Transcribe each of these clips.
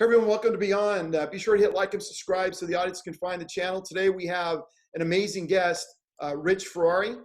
Everyone, welcome to Beyond. Be sure to hit like and subscribe so the audience can find the channel. Today we have an amazing guest, Rich Ferrari.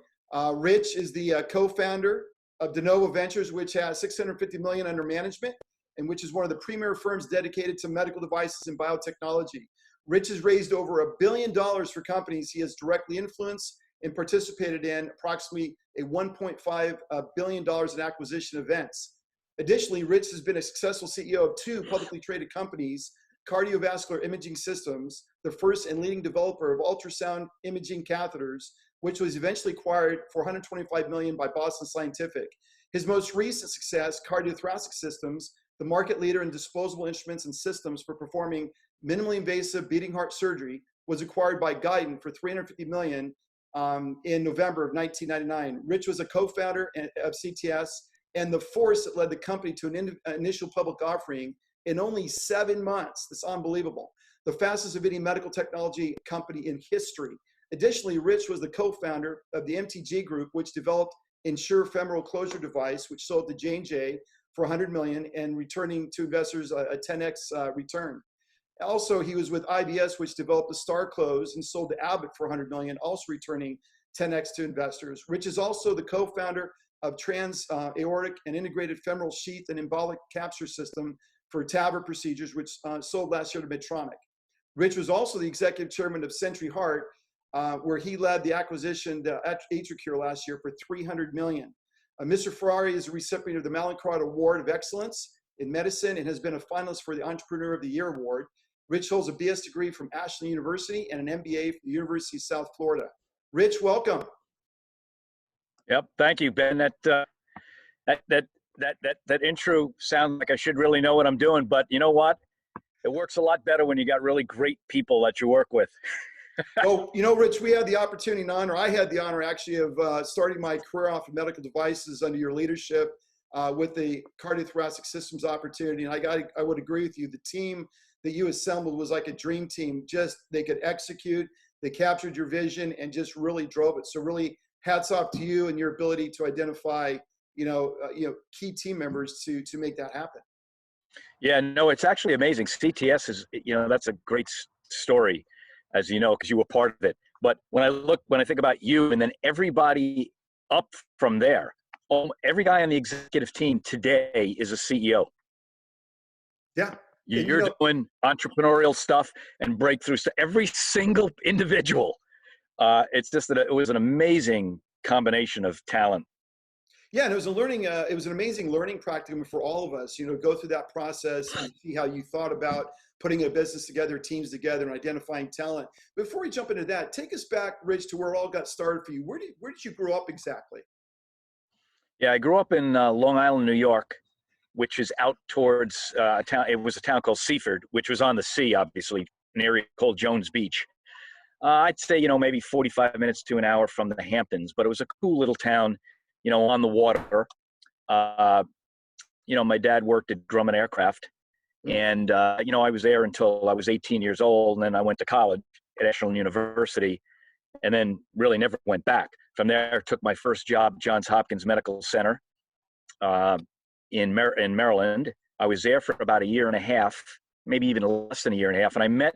Rich is the co-founder of De Novo Ventures, which has $650 million under management and which is one of the premier firms dedicated to medical devices and biotechnology. Rich has raised over $1 billion for companies he has directly influenced and participated in approximately a $1.5 billion in acquisition events. Additionally, Rich has been a successful CEO of two publicly traded companies, Cardiovascular Imaging Systems, the first and leading developer of ultrasound imaging catheters, which was eventually acquired for $125 million by Boston Scientific. His most recent success, Cardiothoracic Systems, the market leader in disposable instruments and systems for performing minimally invasive beating heart surgery, was acquired by Guidant for $350 million in November of 1999. Rich was a co-founder of CTS and the force that led the company to an initial public offering in only 7 months. That's unbelievable. The fastest of any medical technology company in history. Additionally, Rich was the co-founder of the MTG Group, which developed Ensure femoral closure device, which sold to J&J for $100 million and returning to investors a 10x return. Also, he was with IBS, which developed the Star Close and sold to Abbott for $100 million, also returning 10x to investors. Rich is also the co-founder of trans-aortic and integrated femoral sheath and embolic capture system for TAVR procedures, which sold last year to Medtronic. Rich was also the executive chairman of Century Heart, where he led the acquisition at AtriCure last year for $300 million. Mr. Ferrari is a recipient of the Mallinckrodt Award of Excellence in Medicine and has been a finalist for the Entrepreneur of the Year Award. Rich holds a BS degree from Ashland University and an MBA from the University of South Florida. Rich, welcome. Yep, thank you, Ben. That intro sounds like I should really know what I'm doing, but you know what? It works a lot better when you got really great people that you work with. Well, you know, Rich, we had the opportunity and honor. I had the honor actually of starting my career off in medical devices under your leadership with the Cardiothoracic Systems opportunity. And I would agree with you. The team that you assembled was like a dream team. Just they could execute, they captured your vision, and just really drove it. So really, hats off to you and your ability to identify, key team members to make that happen. Yeah, no, it's actually amazing. CTS is, that's a great story, as you know, because you were part of it. But when I think about you and then everybody up from there, every guy on the executive team today is a CEO. Yeah. You're doing entrepreneurial stuff and breakthrough stuff. Every single individual. It's just that it was an amazing combination of talent. Yeah, and it was an amazing learning practicum for all of us, go through that process and see how you thought about putting a business together, teams together, and identifying talent. Before we jump into that, take us back, Rich, to where it all got started for you. Where did you grow up exactly? Yeah, I grew up in Long Island, New York, which is out towards a town. It was a town called Seaford, which was on the sea, obviously, an area called Jones Beach. I'd say, maybe 45 minutes to an hour from the Hamptons, but it was a cool little town, on the water. My dad worked at Grumman Aircraft, and, I was there until I was 18 years old, and then I went to college at Ashland University, and then really never went back. From there, I took my first job at Johns Hopkins Medical Center in Maryland. I was there for about a year and a half, maybe even less than a year and a half, and I met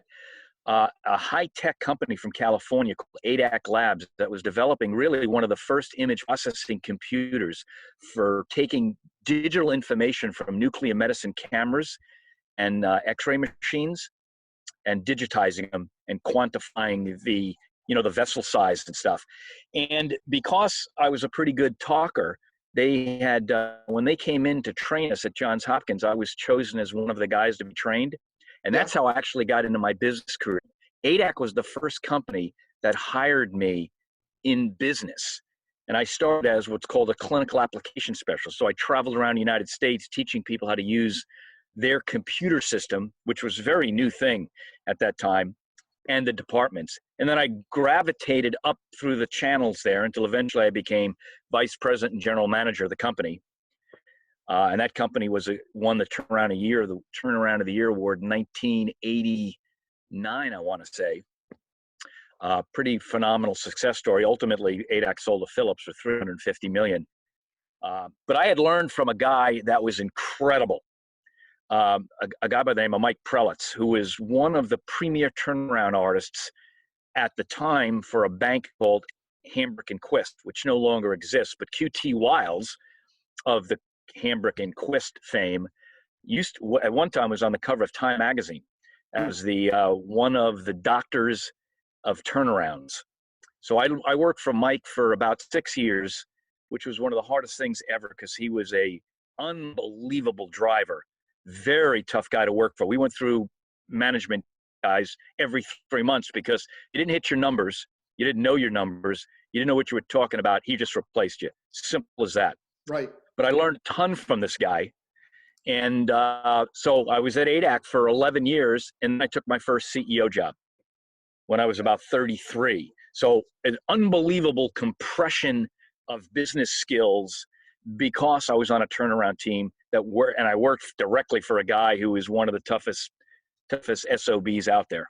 a high-tech company from California called ADAC Labs that was developing really one of the first image processing computers for taking digital information from nuclear medicine cameras and X-ray machines and digitizing them and quantifying the vessel size and stuff. And because I was a pretty good talker, they had, when they came in to train us at Johns Hopkins, I was chosen as one of the guys to be trained. And that's how I actually got into my business career. ADAC was the first company that hired me in business. And I started as what's called a clinical application specialist. So I traveled around the United States teaching people how to use their computer system, which was a very new thing at that time, and the departments. And then I gravitated up through the channels there until eventually I became vice president and general manager of the company. And that company was won the Turnaround of the Year award in 1989, I want to say. Pretty phenomenal success story. Ultimately, ADAC sold to Philips for $350 million. But I had learned from a guy that was incredible. a guy by the name of Mike Prelitz, who is one of the premier turnaround artists at the time for a bank called Hambrick and Quist, which no longer exists. But QT Wiles of the Hambrick and Quist fame at one time was on the cover of Time magazine as the one of the doctors of turnarounds. So I worked for Mike for about 6 years, which was one of the hardest things ever because he was a unbelievable driver, very tough guy to work for. We went through management guys every 3 months because you didn't hit your numbers, you didn't know your numbers, you didn't know what you were talking about. He just replaced you. Simple as that. Right. But I learned a ton from this guy. And so I was at ADAC for 11 years, and I took my first CEO job when I was about 33. So an unbelievable compression of business skills because I was on a turnaround team and I worked directly for a guy who is one of the toughest SOBs out there.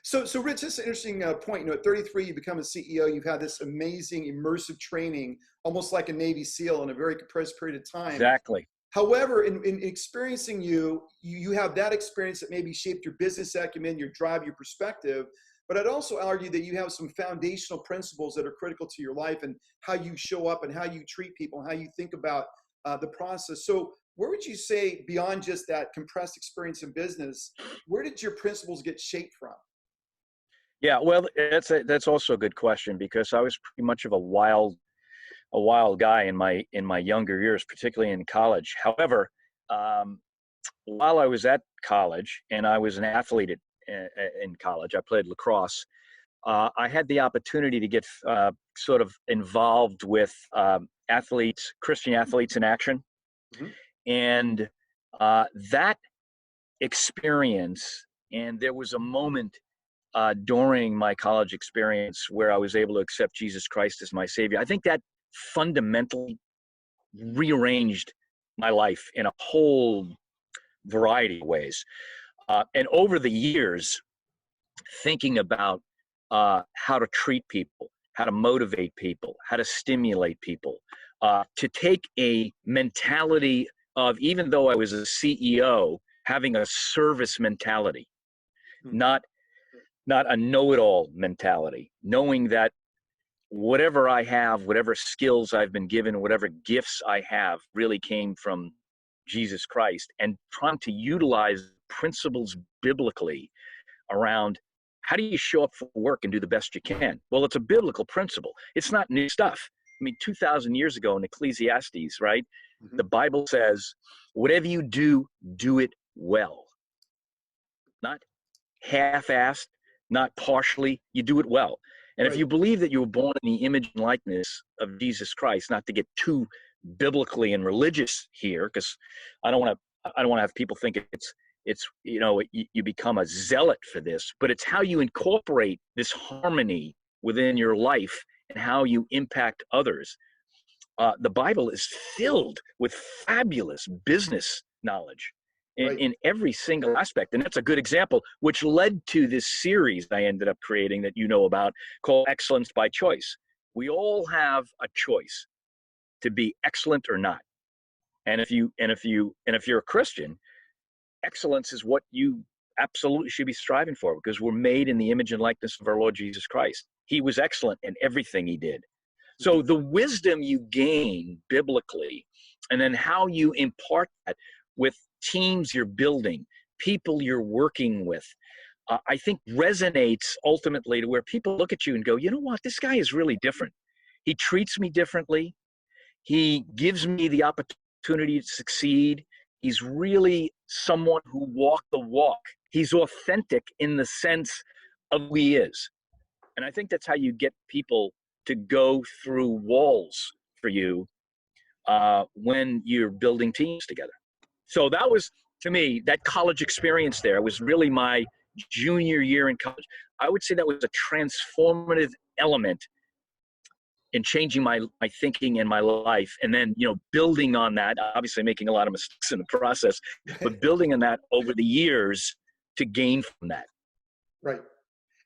So Rich, this is an interesting point. At 33, you become a CEO. You've had this amazing immersive training, almost like a Navy SEAL in a very compressed period of time. Exactly. However, in experiencing you have that experience that maybe shaped your business acumen, your drive, your perspective. But I'd also argue that you have some foundational principles that are critical to your life and how you show up and how you treat people and how you think about the process. So where would you say, beyond just that compressed experience in business, where did your principles get shaped from? Yeah, well, that's also a good question because I was pretty much of a wild guy in my younger years, particularly in college. However, while I was at college and I was an athlete in college, I played lacrosse. I had the opportunity to get sort of involved with Christian athletes in action. Mm-hmm. And that experience, and there was a moment during my college experience where I was able to accept Jesus Christ as my Savior. I think that fundamentally rearranged my life in a whole variety of ways. And over the years, thinking about how to treat people, how to motivate people, how to stimulate people, to take a mentality of, even though I was a CEO, having a service mentality, not a know-it-all mentality, knowing that whatever I have, whatever skills I've been given, whatever gifts I have really came from Jesus Christ, and trying to utilize principles biblically around how do you show up for work and do the best you can? Well, it's a biblical principle. It's not new stuff. I mean, 2,000 years ago in Ecclesiastes, right? Mm-hmm. The Bible says, whatever you do, do it well. Not half-assed, not partially, you do it well. And right. If you believe that you were born in the image and likeness of Jesus Christ, not to get too biblically and religious here, because I don't want to have people think it's you become a zealot for this, but it's how you incorporate this harmony within your life and how you impact others. The Bible is filled with fabulous business knowledge in every single aspect. And that's a good example, which led to this series I ended up creating that you know about, called Excellence by Choice. We all have a choice to be excellent or not. And if you're a Christian, excellence is what you absolutely should be striving for, because we're made in the image and likeness of our Lord Jesus Christ. He was excellent in everything he did. So the wisdom you gain biblically, and then how you impart that with teams you're building, people you're working with, I think resonates ultimately to where people look at you and go, you know what, this guy is really different. He treats me differently. He gives me the opportunity to succeed. He's really someone who walked the walk. He's authentic in the sense of who he is. And I think that's how you get people to go through walls for you when you're building teams together. So that was, to me, that college experience there was really my junior year in college. I would say that was a transformative element in changing my thinking and my life. And then, building on that, obviously making a lot of mistakes in the process, but building on that over the years to gain from that. Right.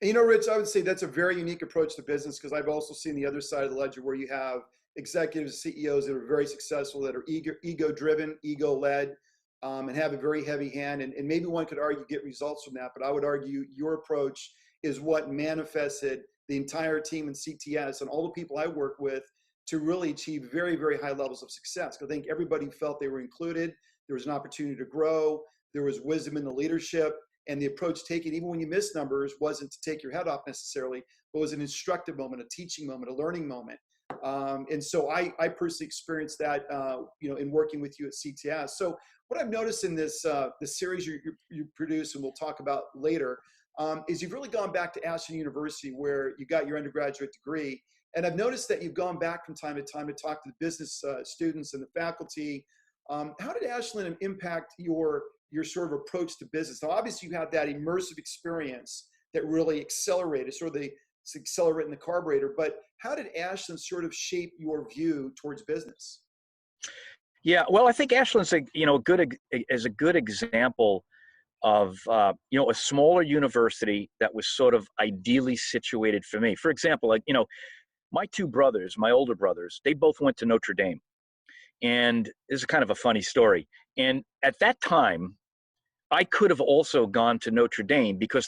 And Rich, I would say that's a very unique approach to business, because I've also seen the other side of the ledger where you have executives, CEOs that are very successful, that are ego-driven, ego-led. and have a very heavy hand. And maybe one could argue get results from that, but I would argue your approach is what manifested the entire team in CTS and all the people I work with to really achieve very, very high levels of success. I think everybody felt they were included. There was an opportunity to grow. There was wisdom in the leadership, and the approach taken, even when you miss numbers, wasn't to take your head off necessarily, but was an instructive moment, a teaching moment, a learning moment. And so I personally experienced that, in working with you at CTS. So what I've noticed in this series you produce, and we'll talk about later, is you've really gone back to Ashland University where you got your undergraduate degree. And I've noticed that you've gone back from time to time to talk to the business students and the faculty. How did Ashland impact your sort of approach to business? Now, obviously, you had that immersive experience that really accelerated, sort of the accelerant in the carburetor. But how did Ashland sort of shape your view towards business? Yeah, well, I think Ashland's a good example of a smaller university that was sort of ideally situated for me. For example, my two brothers, my older brothers, they both went to Notre Dame. And this is kind of a funny story. And at that time, I could have also gone to Notre Dame because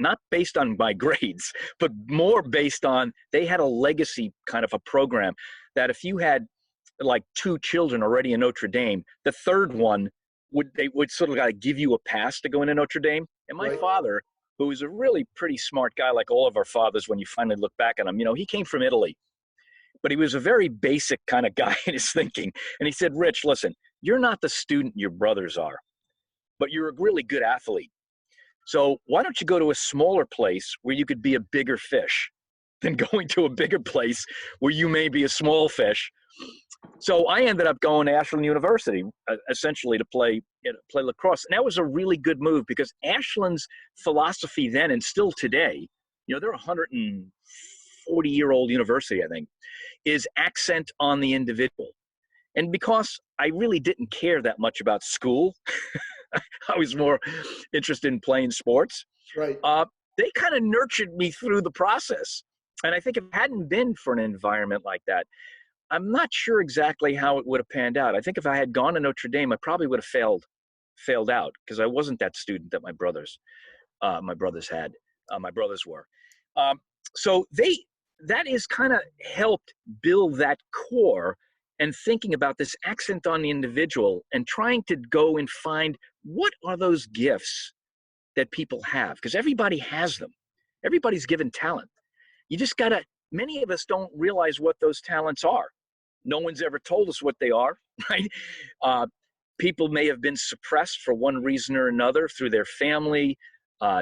not based on my grades, but more based on they had a legacy kind of a program that if you had like two children already in Notre Dame, the third one they would sort of give you a pass to go into Notre Dame. And my father, who was a really pretty smart guy, like all of our fathers, when you finally look back at him, he came from Italy, but he was a very basic kind of guy in his thinking. And he said, Rich, listen, you're not the student your brothers are, but you're a really good athlete. So why don't you go to a smaller place where you could be a bigger fish than going to a bigger place where you may be a small fish? So I ended up going to Ashland University, essentially to play lacrosse. And that was a really good move because Ashland's philosophy then and still today, they're a 140-year-old university, I think, is accent on the individual. And because I really didn't care that much about school, I was more interested in playing sports. Right. They kind of nurtured me through the process. And I think if it hadn't been for an environment like that, I'm not sure exactly how it would have panned out. I think if I had gone to Notre Dame, I probably would have failed out because I wasn't that student that my brothers were. So that is kind of helped build that core and thinking about this accent on the individual and trying to go and find what are those gifts that people have, because everybody has them. Everybody's given talent. You just many of us don't realize what those talents are. No one's ever told us what they are, right? People may have been suppressed for one reason or another through their family,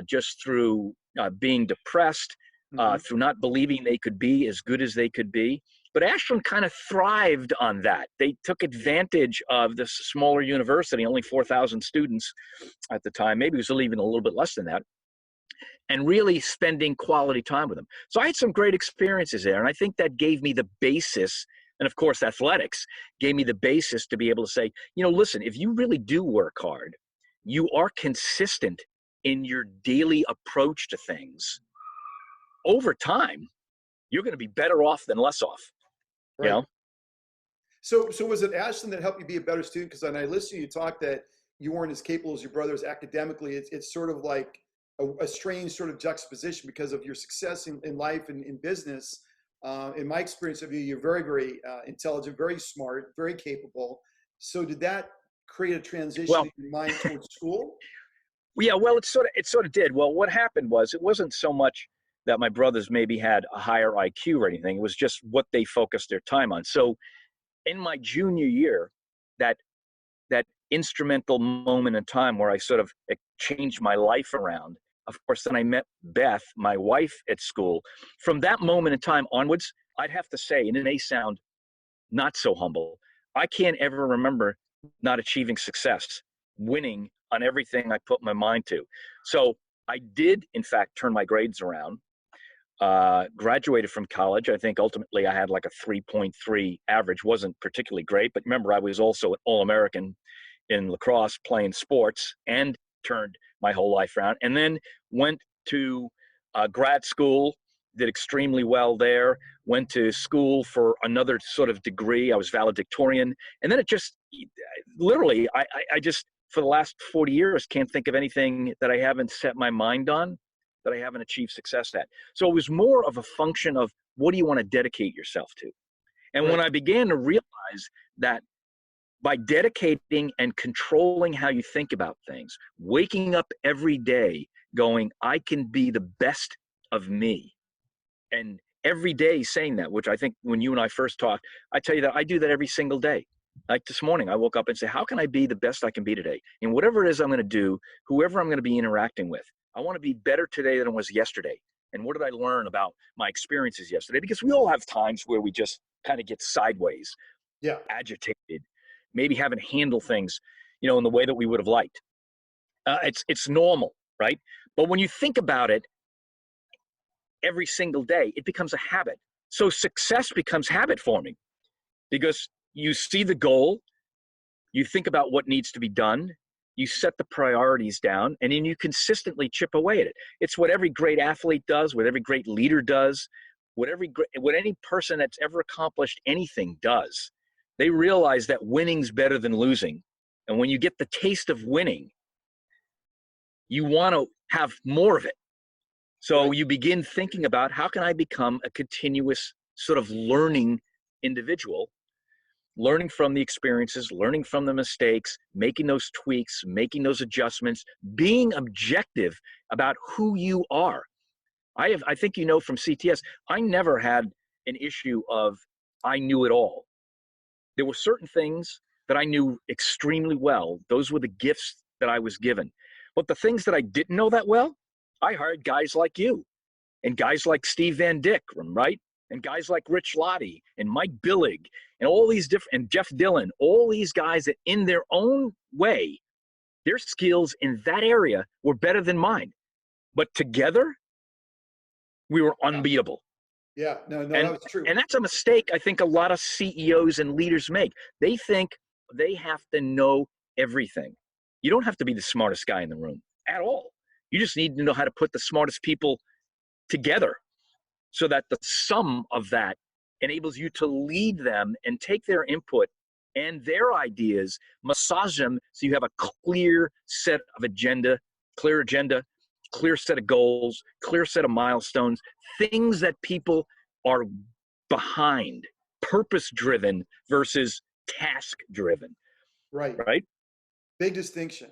just through being depressed, through not believing they could be as good as they could be. But Ashland kind of thrived on that. They took advantage of this smaller university, only 4,000 students at the time. Maybe it was even a little bit less than that. And really spending quality time with them. So I had some great experiences there. And I think that gave me the basis. And of course, athletics gave me the basis to be able to say, listen, if you really do work hard, you are consistent in your daily approach to things. Over time, you're going to be better off than less off. Right. So was it Ashland that helped you be a better student? Because when I listened to you talk that you weren't as capable as your brothers academically, it's sort of like a strange sort of juxtaposition because of your success in life and in business. In my experience of you, you're very, very intelligent, very smart, very capable. So did that create a transition in your mind towards school? Yeah, well, it sort of did. Well, what happened was it wasn't so much that my brothers maybe had a higher IQ or anything. It was just what they focused their time on. So in my junior year, that instrumental moment in time where I sort of changed my life around, of course, then I met Beth, my wife, at school. From that moment in time onwards, I'd have to say, and it may sound not so humble, I can't ever remember not achieving success, winning on everything I put my mind to. So I did, in fact, turn my grades around, graduated from college. I think ultimately I had like a 3.3 average, wasn't particularly great, but remember I was also an All-American in lacrosse playing sports and turned my whole life around, and then went to grad school, did extremely well there, went to school for another sort of degree. I was valedictorian. And then it just, literally, I just for the last 40 years, can't think of anything that I haven't set my mind on that I haven't achieved success at. So it was more of a function of what do you want to dedicate yourself to? And when I began to realize that by dedicating and controlling how you think about things, waking up every day going, I can be the best of me. And every day saying that, which I think when you and I first talked, I tell you that I do that every single day. Like this morning, I woke up and say, how can I be the best I can be today? And whatever it is I'm going to do, whoever I'm going to be interacting with, I want to be better today than I was yesterday. And what did I learn about my experiences yesterday? Because we all have times where we just kind of get sideways, agitated, maybe haven't handled things, in the way that we would have liked. It's normal, right? But when you think about it every single day, it becomes a habit. So success becomes habit forming because you see the goal, you think about what needs to be done, you set the priorities down, and then you consistently chip away at it. It's what every great athlete does, what every great leader does, what any person that's ever accomplished anything does. They realize that winning's better than losing. And when you get the taste of winning, you want to have more of it. So you begin thinking about how can I become a continuous sort of learning individual, learning from the experiences, learning from the mistakes, making those tweaks, making those adjustments, being objective about who you are. I think from CTS, I never had an issue of I knew it all. There were certain things that I knew extremely well. Those were the gifts that I was given. But the things that I didn't know that well, I hired guys like you and guys like Steve Van Dyck, right? And guys like Rich Lottie and Mike Billig and all these and Jeff Dillon, all these guys that in their own way, their skills in that area were better than mine. But together, we were unbeatable. Yeah, no, that was true. And that's a mistake I think a lot of CEOs and leaders make. They think they have to know everything. You don't have to be the smartest guy in the room at all. You just need to know how to put the smartest people together so that the sum of that enables you to lead them and take their input and their ideas, massage them so you have a clear set of agenda, clear set of goals, clear set of milestones, things that people are behind, purpose-driven versus task-driven. Right? Big distinction.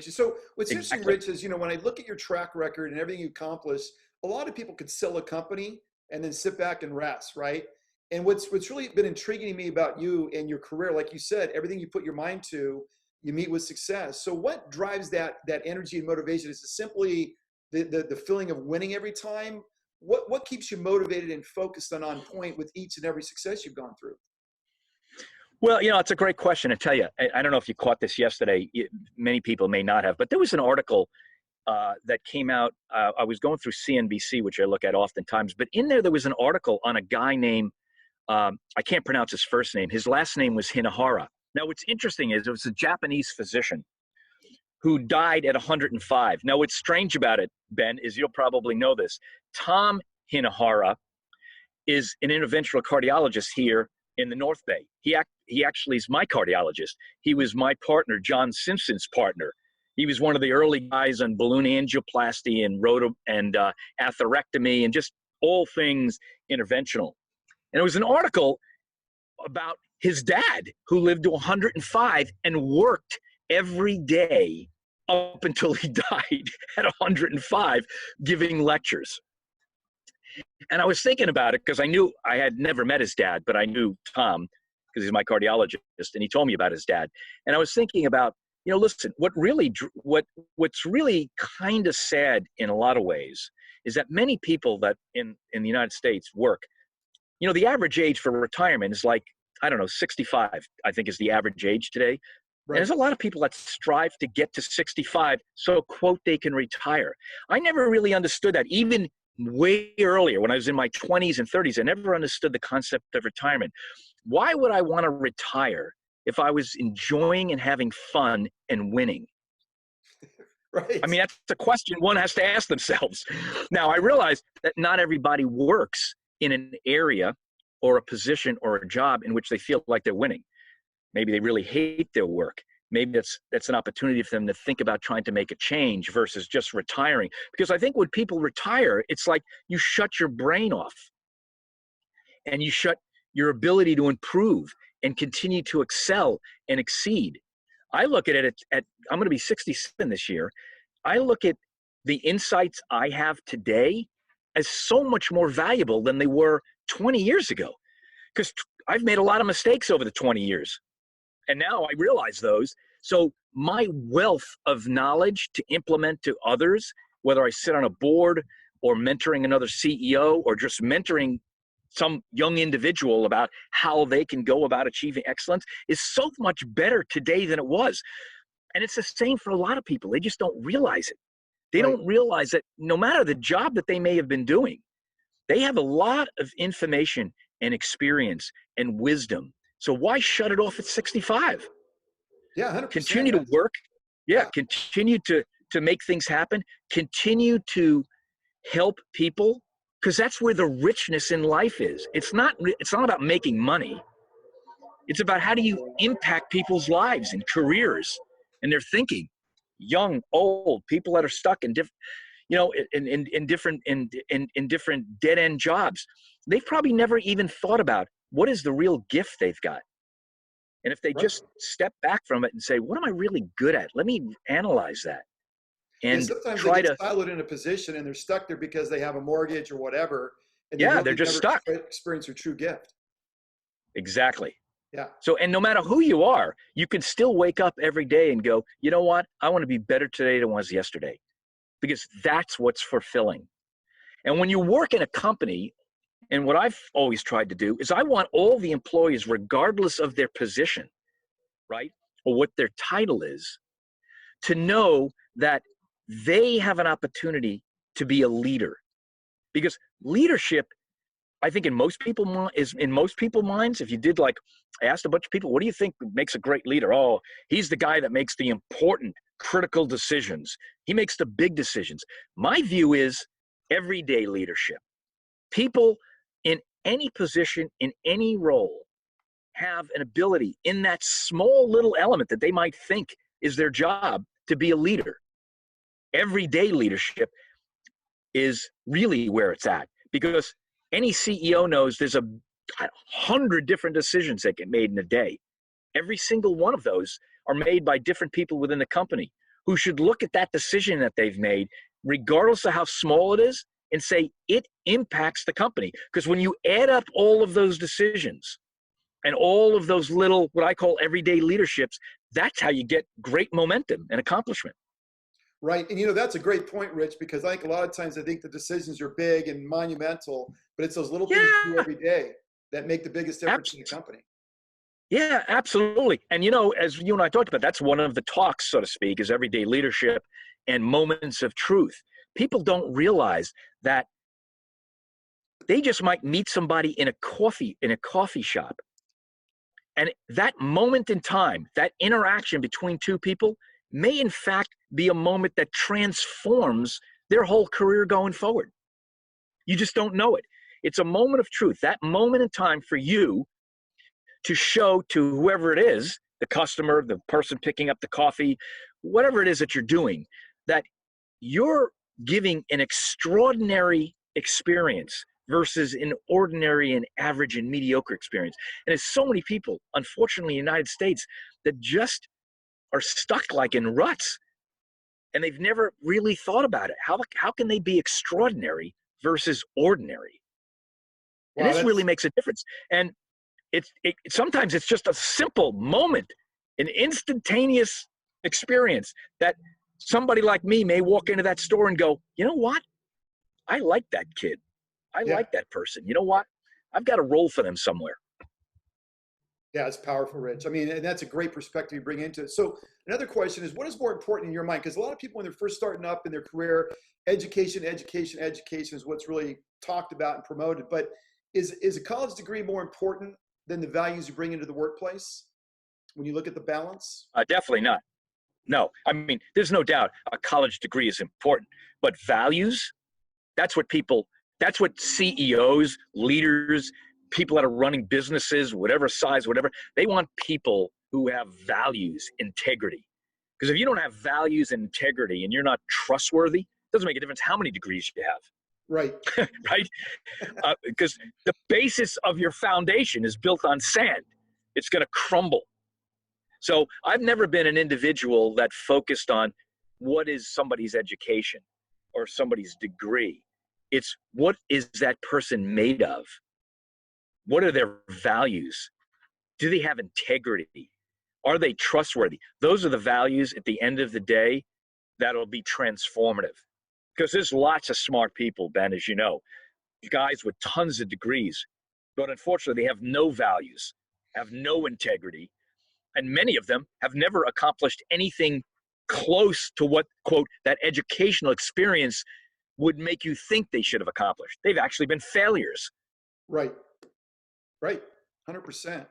So what's interesting, Rich, is, when I look at your track record and everything you accomplished, a lot of people could sell a company and then sit back and rest, right? And what's really been intriguing to me about you and your career, like you said, everything you put your mind to, you meet with success. So what drives that energy and motivation? Is it simply the feeling of winning every time? What keeps you motivated and focused and on point with each and every success you've gone through? Well, it's a great question. I tell you, I don't know if you caught this yesterday. Many people may not have, but there was an article that came out. I was going through CNBC, which I look at oftentimes, but in there was an article on a guy named, I can't pronounce his first name. His last name was Hinahara. Now, what's interesting is it was a Japanese physician who died at 105. Now, what's strange about it, Ben, is you'll probably know this. Tom Hinahara is an interventional cardiologist here in the North Bay. He actually is my cardiologist. He was my partner, John Simpson's partner. He was one of the early guys on balloon angioplasty and atherectomy and just all things interventional. And it was an article about his dad who lived to 105 and worked every day up until he died at 105 giving lectures. And I was thinking about it because I had never met his dad, but I knew Tom because he's my cardiologist, and he told me about his dad. And I was thinking about, listen, what's really kind of sad in a lot of ways is that many people that in the United States work, the average age for retirement is 65, I think is the average age today. Right. And there's a lot of people that strive to get to 65 so, quote, they can retire. I never really understood that. Even way earlier, when I was in my 20s and 30s, I never understood the concept of retirement. Why would I want to retire if I was enjoying and having fun and winning? Right. I mean, that's a question one has to ask themselves. Now, I realize that not everybody works in an area or a position or a job in which they feel like they're winning. Maybe they really hate their work. maybe that's an opportunity for them to think about trying to make a change versus just retiring. Because I think when people retire, it's like you shut your brain off and you shut your ability to improve and continue to excel and exceed. I look at it I'm going to be 67 this year. I look at the insights I have today as so much more valuable than they were 20 years ago. Because I've made a lot of mistakes over the 20 years. And now I realize those. So my wealth of knowledge to implement to others, whether I sit on a board or mentoring another CEO or just mentoring some young individual about how they can go about achieving excellence, is so much better today than it was. And it's the same for a lot of people. They just don't realize it. They Right. don't realize that no matter the job that they may have been doing, they have a lot of information and experience and wisdom. So why shut it off at 65? Yeah, 100%. Continue to work. Yeah, continue to make things happen. Continue to help people, because that's where the richness in life is. It's not about making money. It's about how do you impact people's lives and careers and their thinking. Young, old, people that are stuck in different, in different dead end jobs. They've probably never even thought about what is the real gift they've got. And if they Right. just step back from it and say, what am I really good at? Let me analyze that. Yeah, And sometimes they try get to, siloed in a position and they're stuck there because they have a mortgage or whatever, and they yeah, they're really just never stuck. experience their true gift. Exactly. Yeah. So, and no matter who you are, you can still wake up every day and go, you know what? I want to be better today than I was yesterday, because that's what's fulfilling. And when you work in a company, and what I've always tried to do is I want all the employees, regardless of their position, right, or what their title is, to know that they have an opportunity to be a leader. Because leadership, I think in most people's minds, if you did like asked a bunch of people, what do you think makes a great leader? Oh, he's the guy that makes the important, critical decisions. He makes the big decisions. My view is everyday leadership. People in any position, in any role, have an ability in that small little element that they might think is their job to be a leader. Everyday leadership is really where it's at, because any CEO knows there's 100 different decisions that get made in a day. Every single one of those are made by different people within the company who should look at that decision that they've made, regardless of how small it is, and say it impacts the company. Because when you add up all of those decisions and all of those little, what I call everyday leaderships, that's how you get great momentum and accomplishment. Right. And that's a great point, Rich, because I think a lot of times I think the decisions are big and monumental, but it's those little things you do every day that make the biggest difference in the company. Yeah, absolutely. And as you and I talked about, that's one of the talks, so to speak, is everyday leadership and moments of truth. People don't realize that they just might meet somebody in a coffee shop. And that moment in time, that interaction between two people may in fact be a moment that transforms their whole career going forward. You just don't know it. It's a moment of truth, that moment in time for you to show to whoever it is, the customer, the person picking up the coffee, whatever it is that you're doing, that you're giving an extraordinary experience versus an ordinary and average and mediocre experience. And there's so many people, unfortunately, in the United States that just are stuck like in ruts, and they've never really thought about it. How can they be extraordinary versus ordinary? And Wow, this really makes a difference. And sometimes it's just a simple moment, an instantaneous experience that somebody like me may walk into that store and go, you know what? I like that kid. I like that person. You know what? I've got a role for them somewhere. Yeah, it's powerful, Rich. I mean, and that's a great perspective you bring into it. So another question is, what is more important in your mind? Because a lot of people, when they're first starting up in their career, education is what's really talked about and promoted. But is a college degree more important than the values you bring into the workplace when you look at the balance? Definitely not. No, I mean, there's no doubt a college degree is important, but values, that's what CEOs, leaders, people that are running businesses, whatever size, whatever, they want people who have values, integrity. Because if you don't have values and integrity and you're not trustworthy, it doesn't make a difference how many degrees you have. Right. Right? Because the basis of your foundation is built on sand. It's going to crumble. So I've never been an individual that focused on what is somebody's education or somebody's degree. It's what is that person made of? What are their values? Do they have integrity? Are they trustworthy? Those are the values at the end of the day that'll be transformative. Because there's lots of smart people, Ben, as you know, guys with tons of degrees, but unfortunately they have no values, have no integrity, and many of them have never accomplished anything close to what, quote, that educational experience would make you think they should have accomplished. They've actually been failures. Right. Right. 100%.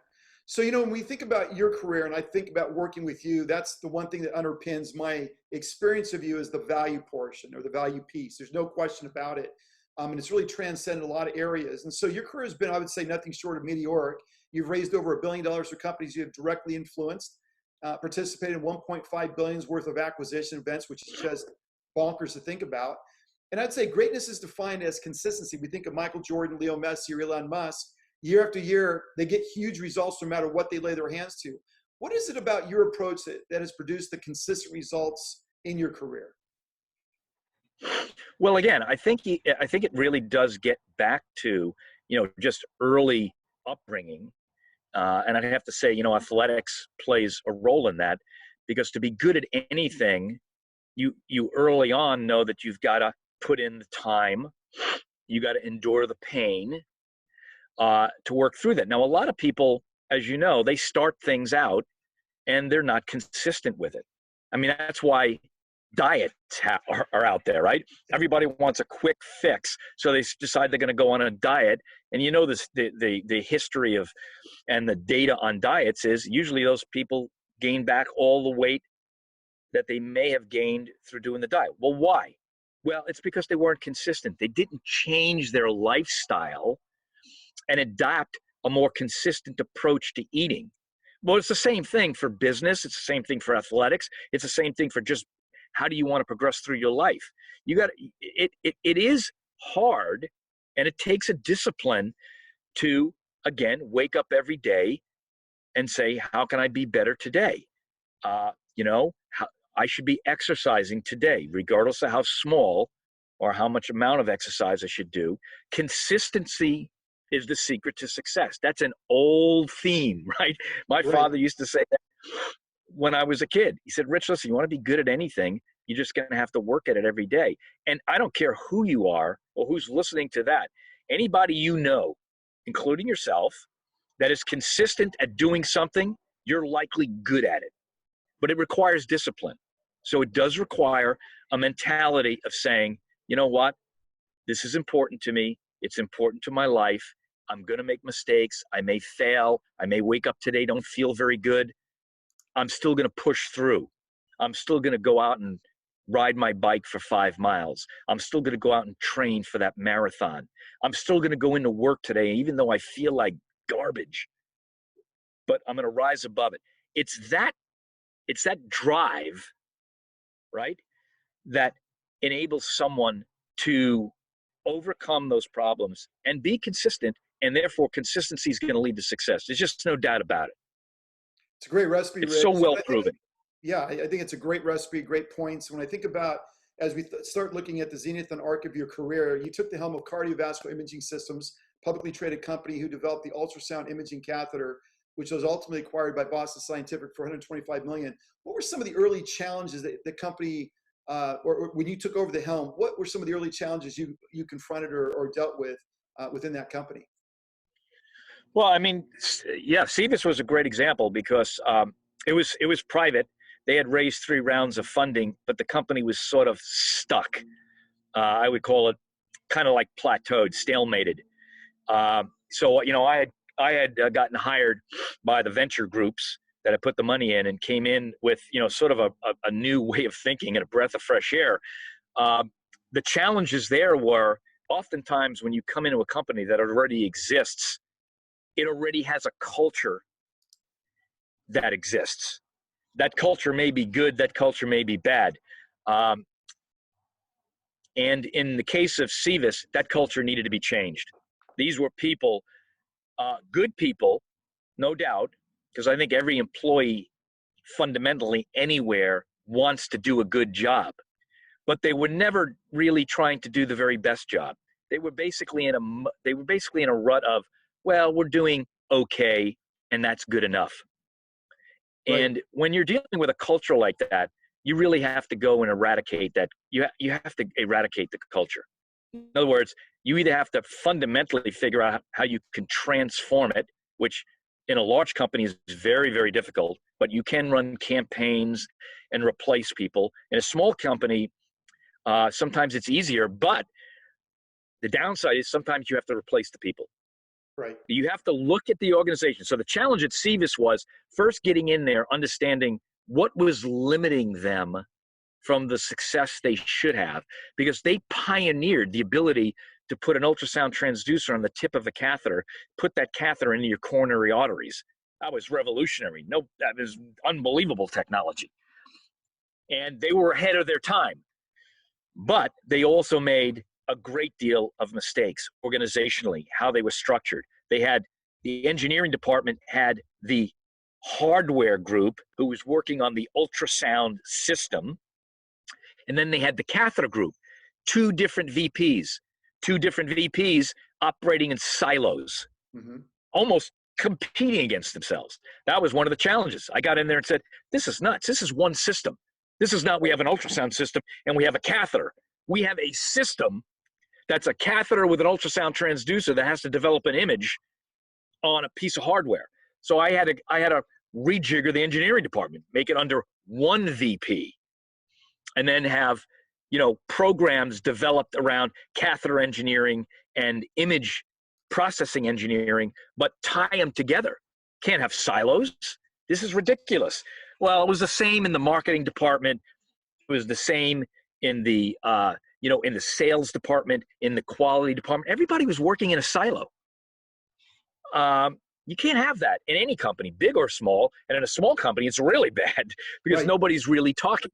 So, when we think about your career and I think about working with you, that's the one thing that underpins my experience of you is the value portion or the value piece. There's no question about it. And it's really transcended a lot of areas. And so your career has been, I would say, nothing short of meteoric. You've raised over $1 billion for companies you have directly influenced, participated in 1.5 billion worth of acquisition events, which is just bonkers to think about. And I'd say greatness is defined as consistency. We think of Michael Jordan, Leo Messi, or Elon Musk. Year after year, they get huge results no matter what they lay their hands to. What is it about your approach that has produced the consistent results in your career? Well, again, I think it really does get back to, just early upbringing. And I have to say, athletics plays a role in that, because to be good at anything, you early on know that you've got to put in the time, you got to endure the pain to work through that. Now, a lot of people, as you know, they start things out and they're not consistent with it. I mean, that's why diets are out there, right? Everybody wants a quick fix, so they decide they're going to go on a diet. And the history of and the data on diets is usually those people gain back all the weight that they may have gained through doing the diet. Well, why? Well, it's because they weren't consistent. They didn't change their lifestyle and adapt a more consistent approach to eating. Well, it's the same thing for business. It's the same thing for athletics. It's the same thing for just how do you want to progress through your life? It is hard, and it takes a discipline to, again, wake up every day and say, how can I be better today? How I should be exercising today, regardless of how small or how much amount of exercise I should do. Consistency is the secret to success. That's an old theme, right? My father used to say that when I was a kid. He said, Rich, listen, you want to be good at anything, you're just going to have to work at it every day. And I don't care who you are or who's listening to that. Anybody you know, including yourself, that is consistent at doing something, you're likely good at it. But it requires discipline. So it does require a mentality of saying, you know what? This is important to me. It's important to my life. I'm going to make mistakes. I may fail. I may wake up today, don't feel very good. I'm still going to push through. I'm still going to go out and ride my bike for 5 miles. I'm still going to go out and train for that marathon. I'm still going to go into work today, even though I feel like garbage, but I'm going to rise above it. It's that drive, right, that enables someone to overcome those problems and be consistent, and therefore consistency is going to lead to success. There's just no doubt about it. It's a great recipe, It's Rich. so well proven. Yeah, I think it's a great recipe, great points. When I think about, as we start looking at the zenith and arc of your career, you took the helm of Cardiovascular Imaging Systems, publicly traded company who developed the ultrasound imaging catheter, which was ultimately acquired by Boston Scientific for $125 million. What were some of the early challenges that the company, or when you took over the helm, what were some of the early challenges you confronted or dealt with within that company? Well, I mean, yeah, Cevis was a great example because it was private. They had raised 3 rounds of funding, but the company was sort of stuck. I would call it kind of like plateaued, stalemated. So I had gotten hired by the venture groups that I put the money in, and came in with sort of a new way of thinking and a breath of fresh air. The challenges there were oftentimes when you come into a company that already exists, it already has a culture that exists. That culture may be good, that culture may be bad. Um, and in the case of Cevis, that culture needed to be changed. These were people, good people, no doubt, because I think every employee fundamentally anywhere wants to do a good job, but they were never really trying to do the very best job. They were basically in a rut of, well, we're doing okay, and that's good enough. Right. And when you're dealing with a culture like that, you really have to go and eradicate that. You have to eradicate the culture. In other words, you either have to fundamentally figure out how you can transform it, which in a large company is very, very difficult, but you can run campaigns and replace people. In a small company, sometimes it's easier, but the downside is sometimes you have to replace the people. Right. You have to look at the organization. So the challenge at Cevis was first getting in there, understanding what was limiting them from the success they should have, because they pioneered the ability to put an ultrasound transducer on the tip of a catheter, put that catheter into your coronary arteries. That was revolutionary. No, that was unbelievable technology. And they were ahead of their time. But they also made a great deal of mistakes organizationally, how they were structured. They had the engineering department had the hardware group who was working on the ultrasound system. And then they had the catheter group, two different VPs operating in silos, almost competing against themselves. That was one of the challenges. I got in there and said, this is nuts. This is one system. This is not, we have an ultrasound system and we have a catheter. We have a system that's a catheter with an ultrasound transducer that has to develop an image on a piece of hardware. So I had to rejigger the engineering department, make it under one VP, and then have, programs developed around catheter engineering and image processing engineering, but tie them together. Can't have silos. This is ridiculous. Well, it was the same in the marketing department. It was the same in the, in the sales department, in the quality department. Everybody was working in a silo. You can't have that in any company, big or small. And in a small company, it's really bad because nobody's really talking.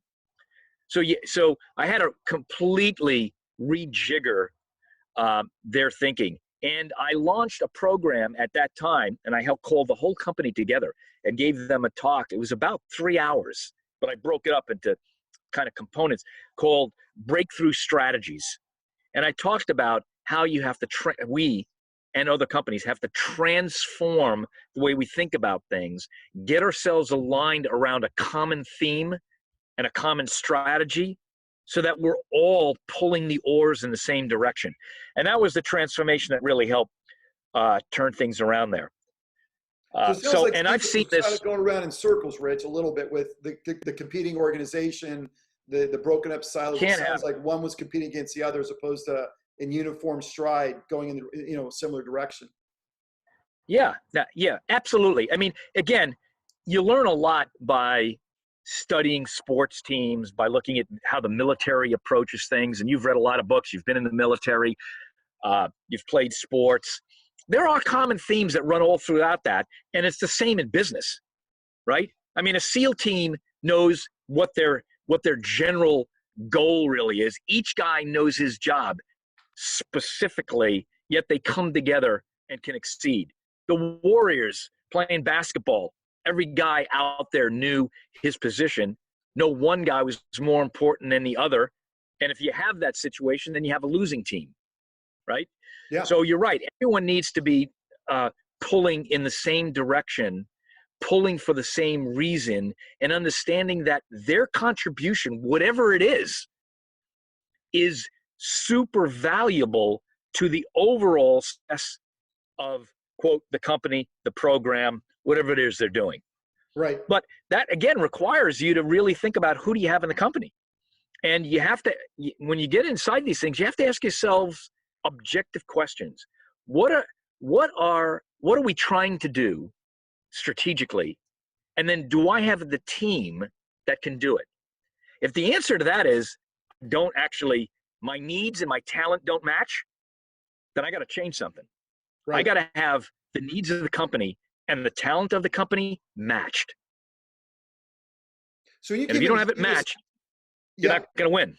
So I had to completely rejigger their thinking. And I launched a program at that time, and I helped call the whole company together and gave them a talk. It was about 3 hours, but I broke it up into kind of components called Breakthrough Strategies. And I talked about how you have to, we and other companies have to transform the way we think about things, get ourselves aligned around a common theme and a common strategy so that we're all pulling the oars in the same direction. And that was the transformation that really helped turn things around there. And I've seen this kind of going around in circles, Rich, a little bit with the competing organization, the broken up silos. It sounds like one was competing against the other as opposed to in uniform stride going in the similar direction. Yeah, absolutely. I mean, again, you learn a lot by studying sports teams, by looking at how the military approaches things. And you've read a lot of books. You've been in the military. You've played sports. There are common themes that run all throughout that. And it's the same in business, right? I mean, a SEAL team knows what their general goal really is. Each guy knows his job specifically, yet they come together and can exceed. The Warriors playing basketball, every guy out there knew his position. No one guy was more important than the other. And if you have that situation, then you have a losing team, right? Yeah. So you're right. Everyone needs to be pulling in the same direction, pulling for the same reason, and understanding that their contribution, whatever it is super valuable to the overall success of, quote, the company, the program, whatever it is they're doing. Right. But that, again, requires you to really think about who do you have in the company. And you have to, when you get inside these things, you have to ask yourselves objective questions. What are we trying to do strategically? And then do I have the team that can do it? If the answer to that is my needs and my talent don't match, then I got to change something. Right. I got to have the needs of the company and the talent of the company matched. So when you And if came you don't into have it Cebus, matched, you're yeah, not going to win.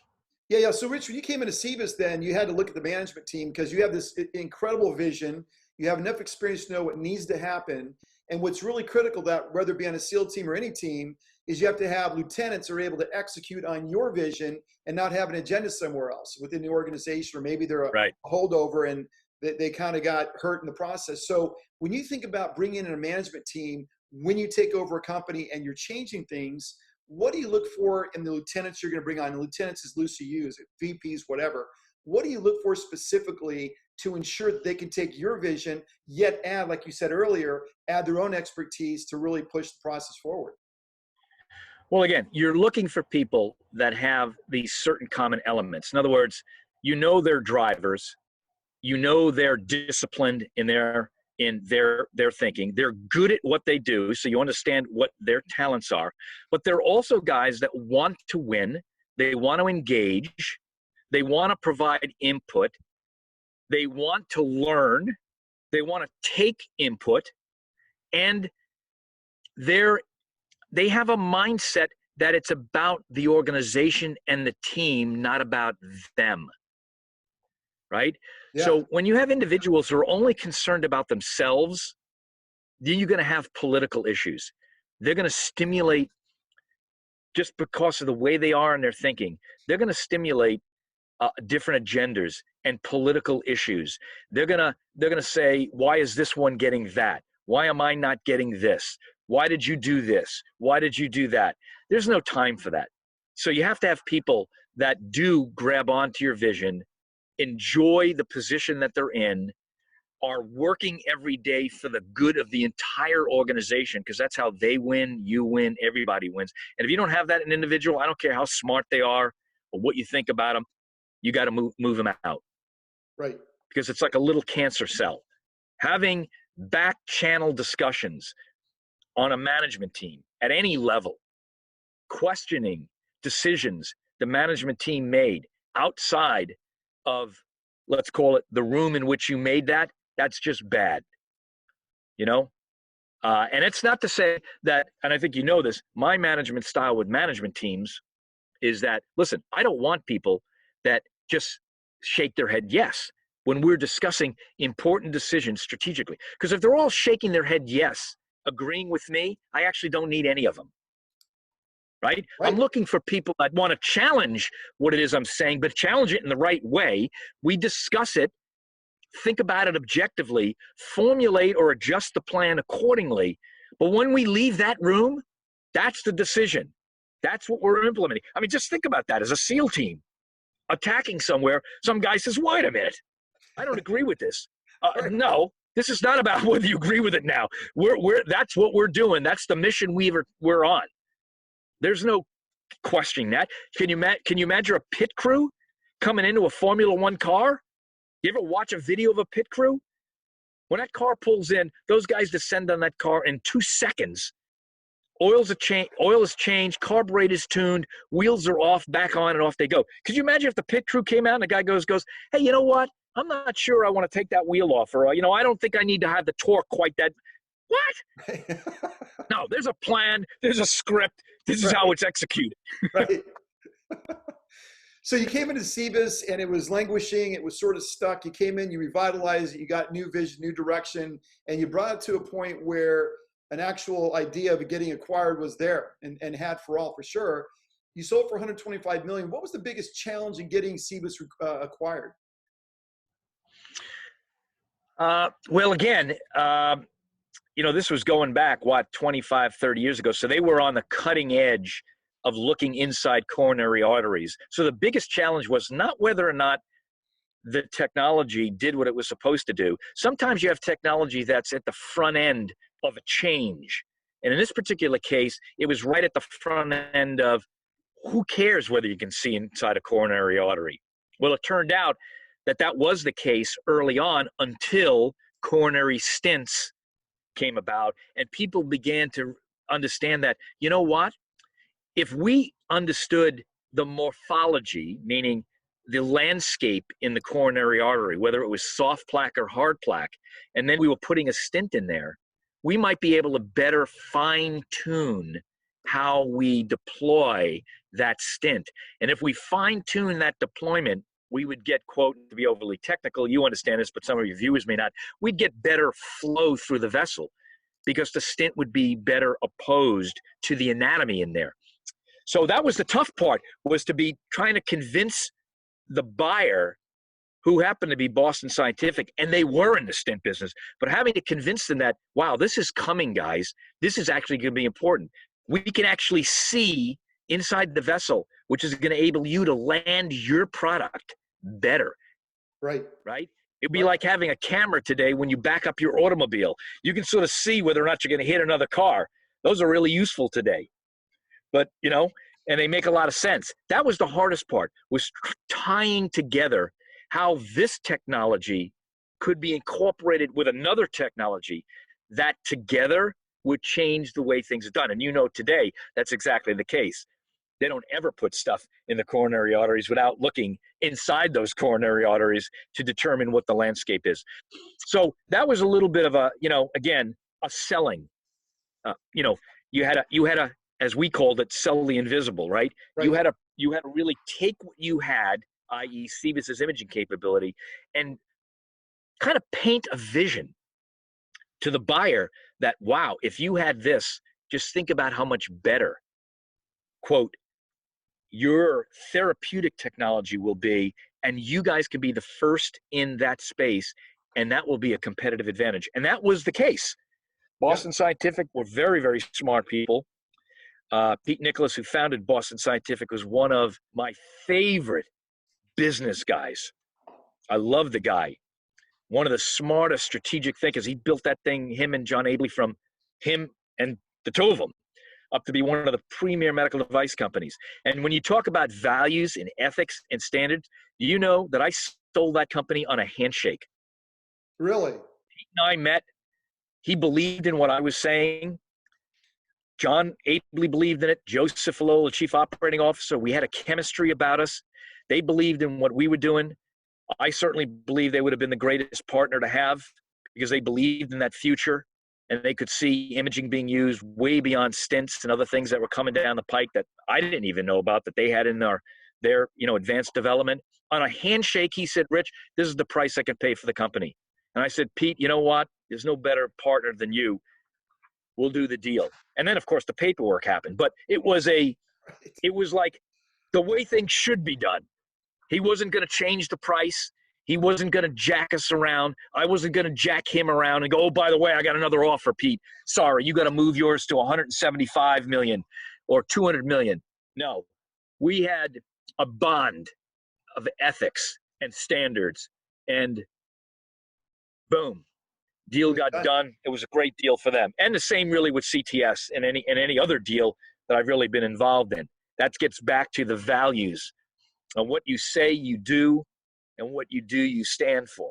yeah. So Rich, when you came into Cebus, then you had to look at the management team because you have this incredible vision. You have enough experience to know what needs to happen. And what's really critical that whether it be on a SEAL team or any team is you have to have lieutenants who are able to execute on your vision and not have an agenda somewhere else within the organization, or maybe they're a Right. holdover and they kind of got hurt in the process. So when you think about bringing in a management team, when you take over a company and you're changing things, what do you look for in the lieutenants you're going to bring on? The lieutenants is loosely used, VPs, whatever. What do you look for specifically to ensure that they can take your vision, yet add, like you said earlier, add their own expertise to really push the process forward? Well, again, you're looking for people that have these certain common elements. In other words, you know they're drivers, you know they're disciplined in their thinking. They're good at what they do, so you understand what their talents are. But they're also guys that want to win, they want to engage, they want to provide input, they want to learn, they want to take input, and they have a mindset that it's about the organization and the team, not about them. Right? Yeah, So when you have individuals who are only concerned about themselves, then you're going to have political issues. They're going to stimulate, just because of the way they are in their thinking, they're going to stimulate different agendas and political issues. They're going to say, why is this one getting that? Why am I not getting this? Why did you do this? Why did you do that? There's no time for that. So you have to have people that do grab onto your vision, enjoy the position that they're in, are working every day for the good of the entire organization, because that's how they win, you win, everybody wins. And if you don't have that in an individual, I don't care how smart they are or what you think about them, you got to move them out, right. because it's like a little cancer cell. Having back channel discussions on a management team at any level, questioning decisions the management team made outside of, let's call it, the room in which you made that, that's just bad, you know? And it's not to say that, and I think you know this, my management style with management teams is that, listen, I don't want people that just shake their head yes when we're discussing important decisions strategically. Because if they're all shaking their head yes, agreeing with me, I actually don't need any of them. Right? I'm Right. looking for people that want to challenge what it is I'm saying, but challenge it in the right way. We discuss it, think about it objectively, formulate or adjust the plan accordingly. But when we leave that room, that's the decision. That's what we're implementing. I mean, just think about that as a SEAL team attacking somewhere. Some guy says, wait a minute, I don't agree with this. Right. No, this is not about whether you agree with it now. That's what we're doing. That's the mission we're on. There's no questioning that. Can you imagine a pit crew coming into a Formula One car? You ever watch a video of a pit crew? When that car pulls in, those guys descend on that car in 2 seconds. Oil is changed, carburetor is tuned, wheels are off, back on and off they go. Could you imagine if the pit crew came out and the guy goes, hey, you know what? I'm not sure I want to take that wheel off, or I don't think I need to have the torque quite that. What? No, there's a plan, there's a script, this is how it's executed. Right. So you came into Cebus and it was languishing, it was sort of stuck. You came in, you revitalized it, you got new vision, new direction, and you brought it to a point where an actual idea of getting acquired was there and had for all for sure. You sold for 125 million. What was the biggest challenge in getting Cebus acquired? Well, again, this was going back, 25, 30 years ago. So they were on the cutting edge of looking inside coronary arteries. So the biggest challenge was not whether or not the technology did what it was supposed to do. Sometimes you have technology that's at the front end of a change. And in this particular case, it was right at the front end of, who cares whether you can see inside a coronary artery? Well, it turned out that was the case early on, until coronary stents came about and people began to understand that, you know what? If we understood the morphology, meaning the landscape in the coronary artery, whether it was soft plaque or hard plaque, and then we were putting a stent in there, we might be able to better fine tune how we deploy that stint. And if we fine tune that deployment, we would get, quote, to be overly technical, you understand this, but some of your viewers may not, we'd get better flow through the vessel because the stint would be better opposed to the anatomy in there. So that was the tough part, was to be trying to convince the buyer, who happened to be Boston Scientific, and they were in the stint business, but having to convince them that, wow, this is coming, guys. This is actually going to be important. We can actually see inside the vessel, which is going to enable you to land your product better. Right. Right? It'd be like having a camera today when you back up your automobile. You can sort of see whether or not you're going to hit another car. Those are really useful today. But, and they make a lot of sense. That was the hardest part, was tying together how this technology could be incorporated with another technology that together would change the way things are done. And today, that's exactly the case. They don't ever put stuff in the coronary arteries without looking inside those coronary arteries to determine what the landscape is. So that was a little bit of a, again, a selling. You had a, as we called it, sell the invisible, right? You had to really take what you had, i.e. Cebus's imaging capability, and kind of paint a vision to the buyer that, wow, if you had this, just think about how much better, quote, your therapeutic technology will be, and you guys can be the first in that space, and that will be a competitive advantage. And that was the case. Boston Scientific were very, very smart people. Pete Nicholas, who founded Boston Scientific, was one of my favorite business guys. I love the guy. One of the smartest strategic thinkers. He built that thing, him and John Abley, from him and the two of them, up to be one of the premier medical device companies. And when you talk about values and ethics and standards, you know that I stole that company on a handshake. Really? Pete and I met. He believed in what I was saying. John Abley believed in it. Joe Cifalo, the chief operating officer, we had a chemistry about us. They believed in what we were doing. I certainly believe they would have been the greatest partner to have because they believed in that future, and they could see imaging being used way beyond stints and other things that were coming down the pike that I didn't even know about, that they had in their advanced development. On a handshake, he said, Rich, this is the price I can pay for the company. And I said, Pete, you know what? There's no better partner than you. We'll do the deal. And then, of course, the paperwork happened. But it was like the way things should be done. He wasn't going to change the price. He wasn't going to jack us around. I wasn't going to jack him around and go, oh, by the way, I got another offer, Pete. Sorry, you got to move yours to 175 million or 200 million. No, we had a bond of ethics and standards, and boom, deal got done. It was a great deal for them. And the same really with CTS and any other deal that I've really been involved in. That gets back to the values of what you say you do and what you do you stand for.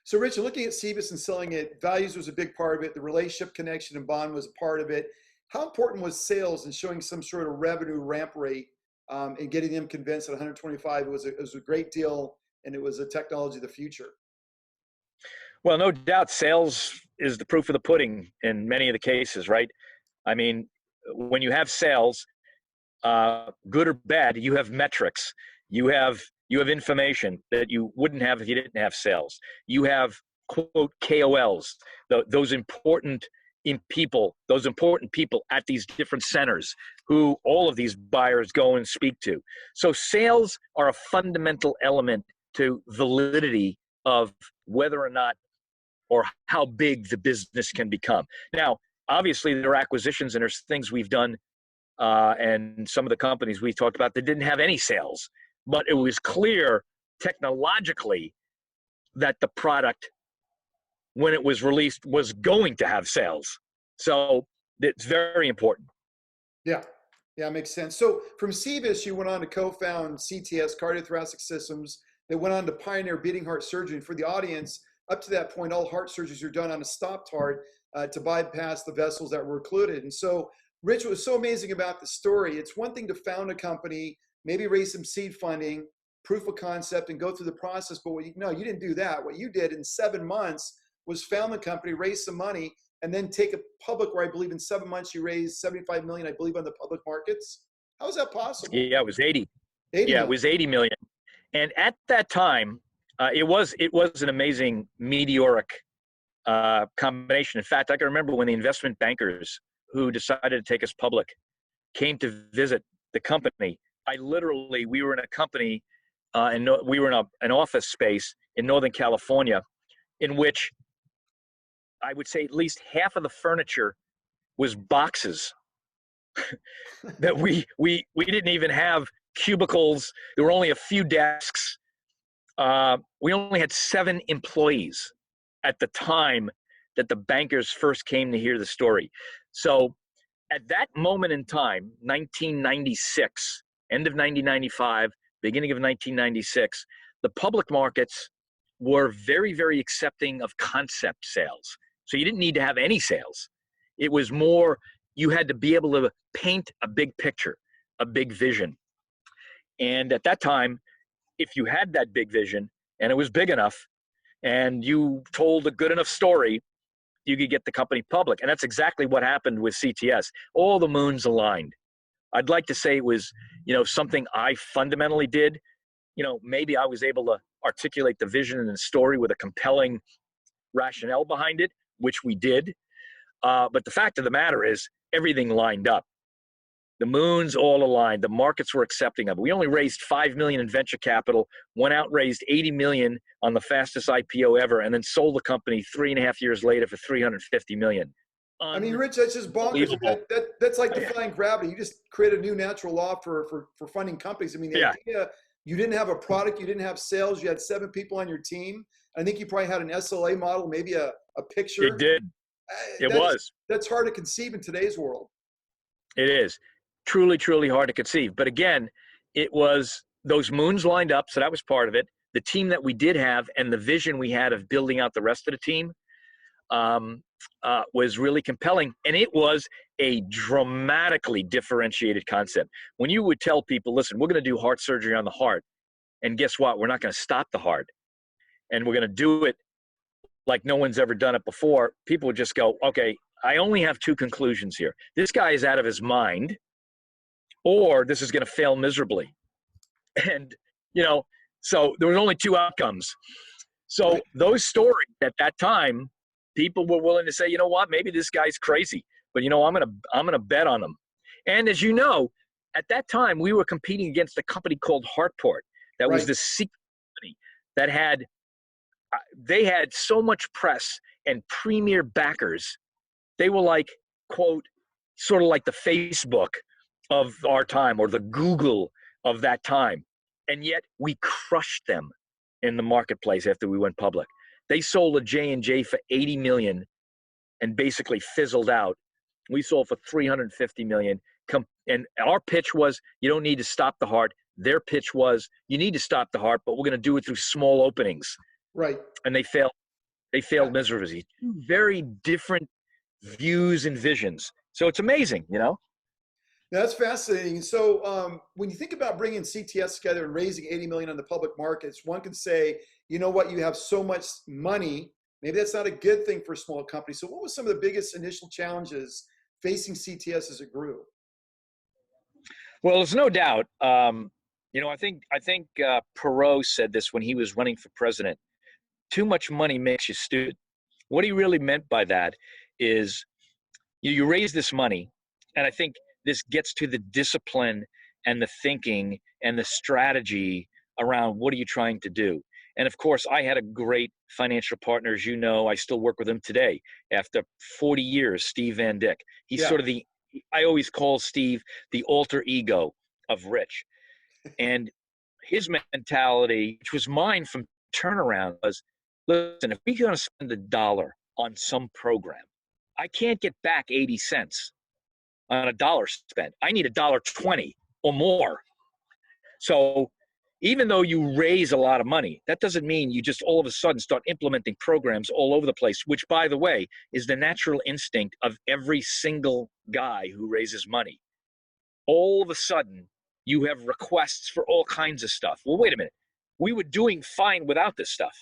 So Richard, looking at Cebus and selling it, values was a big part of it. The relationship connection and bond was a part of it. How important was sales and showing some sort of revenue ramp rate and getting them convinced that 125 was a great deal and it was a technology of the future? Well, no doubt sales is the proof of the pudding in many of the cases, right? I mean, when you have sales, good or bad, you have metrics. You have information that you wouldn't have if you didn't have sales. You have, quote, KOLs, those important people at these different centers who all of these buyers go and speak to. So sales are a fundamental element to validity of whether or not or how big the business can become. Now, obviously, there are acquisitions and there's things we've done and some of the companies we talked about that didn't have any sales. But it was clear technologically that the product, when it was released, was going to have sales. So it's very important. Yeah, it makes sense. So from Cebus, you went on to co-found CTS, Cardiothoracic Systems, that went on to pioneer beating heart surgery. And for the audience, up to that point, all heart surgeries are done on a stopped heart to bypass the vessels that were occluded. And so, Rich, what was so amazing about the story, it's one thing to found a company, maybe raise some seed funding, proof of concept, and go through the process. But you didn't do that. What you did in 7 months was found the company, raise some money, and then take it public where I believe in 7 months you raised 75 million, I believe, on the public markets. How is that possible? Yeah, it was 80. 80 Yeah, it million. was 80 million. And at that time, it was an amazing meteoric combination. In fact, I can remember when the investment bankers who decided to take us public came to visit the company. We were in a company, and we were in an office space in Northern California, in which I would say at least half of the furniture was boxes that we didn't even have cubicles. There were only a few desks. We only had 7 employees at the time that the bankers first came to hear the story. So at that moment in time, 1996, end of 1995, beginning of 1996, the public markets were very, very accepting of concept sales. So you didn't need to have any sales. It was more, you had to be able to paint a big picture, a big vision. And at that time, if you had that big vision and it was big enough and you told a good enough story, you could get the company public. And that's exactly what happened with CTS. All the moons aligned. I'd like to say it was, something I fundamentally did. Maybe I was able to articulate the vision and the story with a compelling rationale behind it, which we did. But the fact of the matter is everything lined up. The moons all aligned. The markets were accepting of it. We only raised $5 million in venture capital, went out, raised $80 million on the fastest IPO ever, and then sold the company 3.5 years later for $350 million. I mean, Rich, that's just bonkers. That's like defying gravity. You just create a new natural law for funding companies. I mean, the idea, you didn't have a product, you didn't have sales, you had 7 people on your team. I think you probably had an SLA model, maybe a picture. It did. That's hard to conceive in today's world. It is. Truly, truly hard to conceive. But again, it was those moons lined up, so that was part of it. The team that we did have and the vision we had of building out the rest of the team was really compelling. And it was a dramatically differentiated concept. When you would tell people, listen, we're going to do heart surgery on the heart, and guess what? We're not going to stop the heart. And we're going to do it like no one's ever done it before. People would just go, okay, I only have 2 conclusions here. This guy is out of his mind, or this is going to fail miserably. And, so there was only 2 outcomes. So those stories at that time, people were willing to say, you know what, maybe this guy's crazy, but I'm going to bet on him. And as you know, at that time, we were competing against a company called Heartport. That was the secret company that they had so much press and premier backers. They were like, quote, sort of like the Facebook of our time or the Google of that time. And yet we crushed them in the marketplace after we went public. They sold a J&J for $80 million and basically fizzled out. We sold for $350 million. And our pitch was, you don't need to stop the heart. Their pitch was, you need to stop the heart, but we're going to do it through small openings. Right. And they failed. They failed miserably. 2 very different views and visions. So it's amazing, That's fascinating. So when you think about bringing CTS together and raising 80 million on the public markets, one can say, you know what, you have so much money, maybe that's not a good thing for a small company. So what was some of the biggest initial challenges facing CTS as it grew? Well, there's no doubt. I think Perot said this when he was running for president. Too much money makes you stupid. What he really meant by that is you raise this money, and I think this gets to the discipline and the thinking and the strategy around what are you trying to do. And of course, I had a great financial partner, as you know. I still work with him today after 40 years, Steve Van Dyck. He's sort of I always call Steve the alter ego of Rich. And his mentality, which was mine from turnaround, was, listen, if we're going to spend $1 on some program, I can't get back 80 cents on $1 spent. I need $1.20 or more. So even though you raise a lot of money, that doesn't mean you just all of a sudden start implementing programs all over the place, which, by the way, is the natural instinct of every single guy who raises money. All of a sudden, you have requests for all kinds of stuff. Well, wait a minute. We were doing fine without this stuff.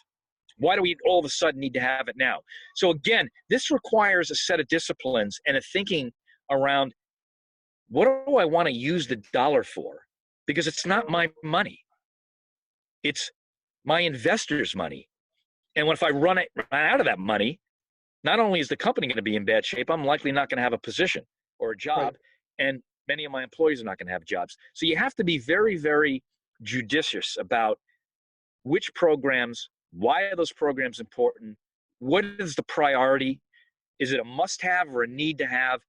Why do we all of a sudden need to have it now? So again, this requires a set of disciplines and a thinking around, what do I want to use the dollar for? Because it's not my money. It's my investors' money. And if I run out of that money, not only is the company going to be in bad shape, I'm likely not going to have a position or a job. Right. And many of my employees are not going to have jobs. So you have to be very, very judicious about which programs, why are those programs important? What is the priority? Is it a must-have or a need to have?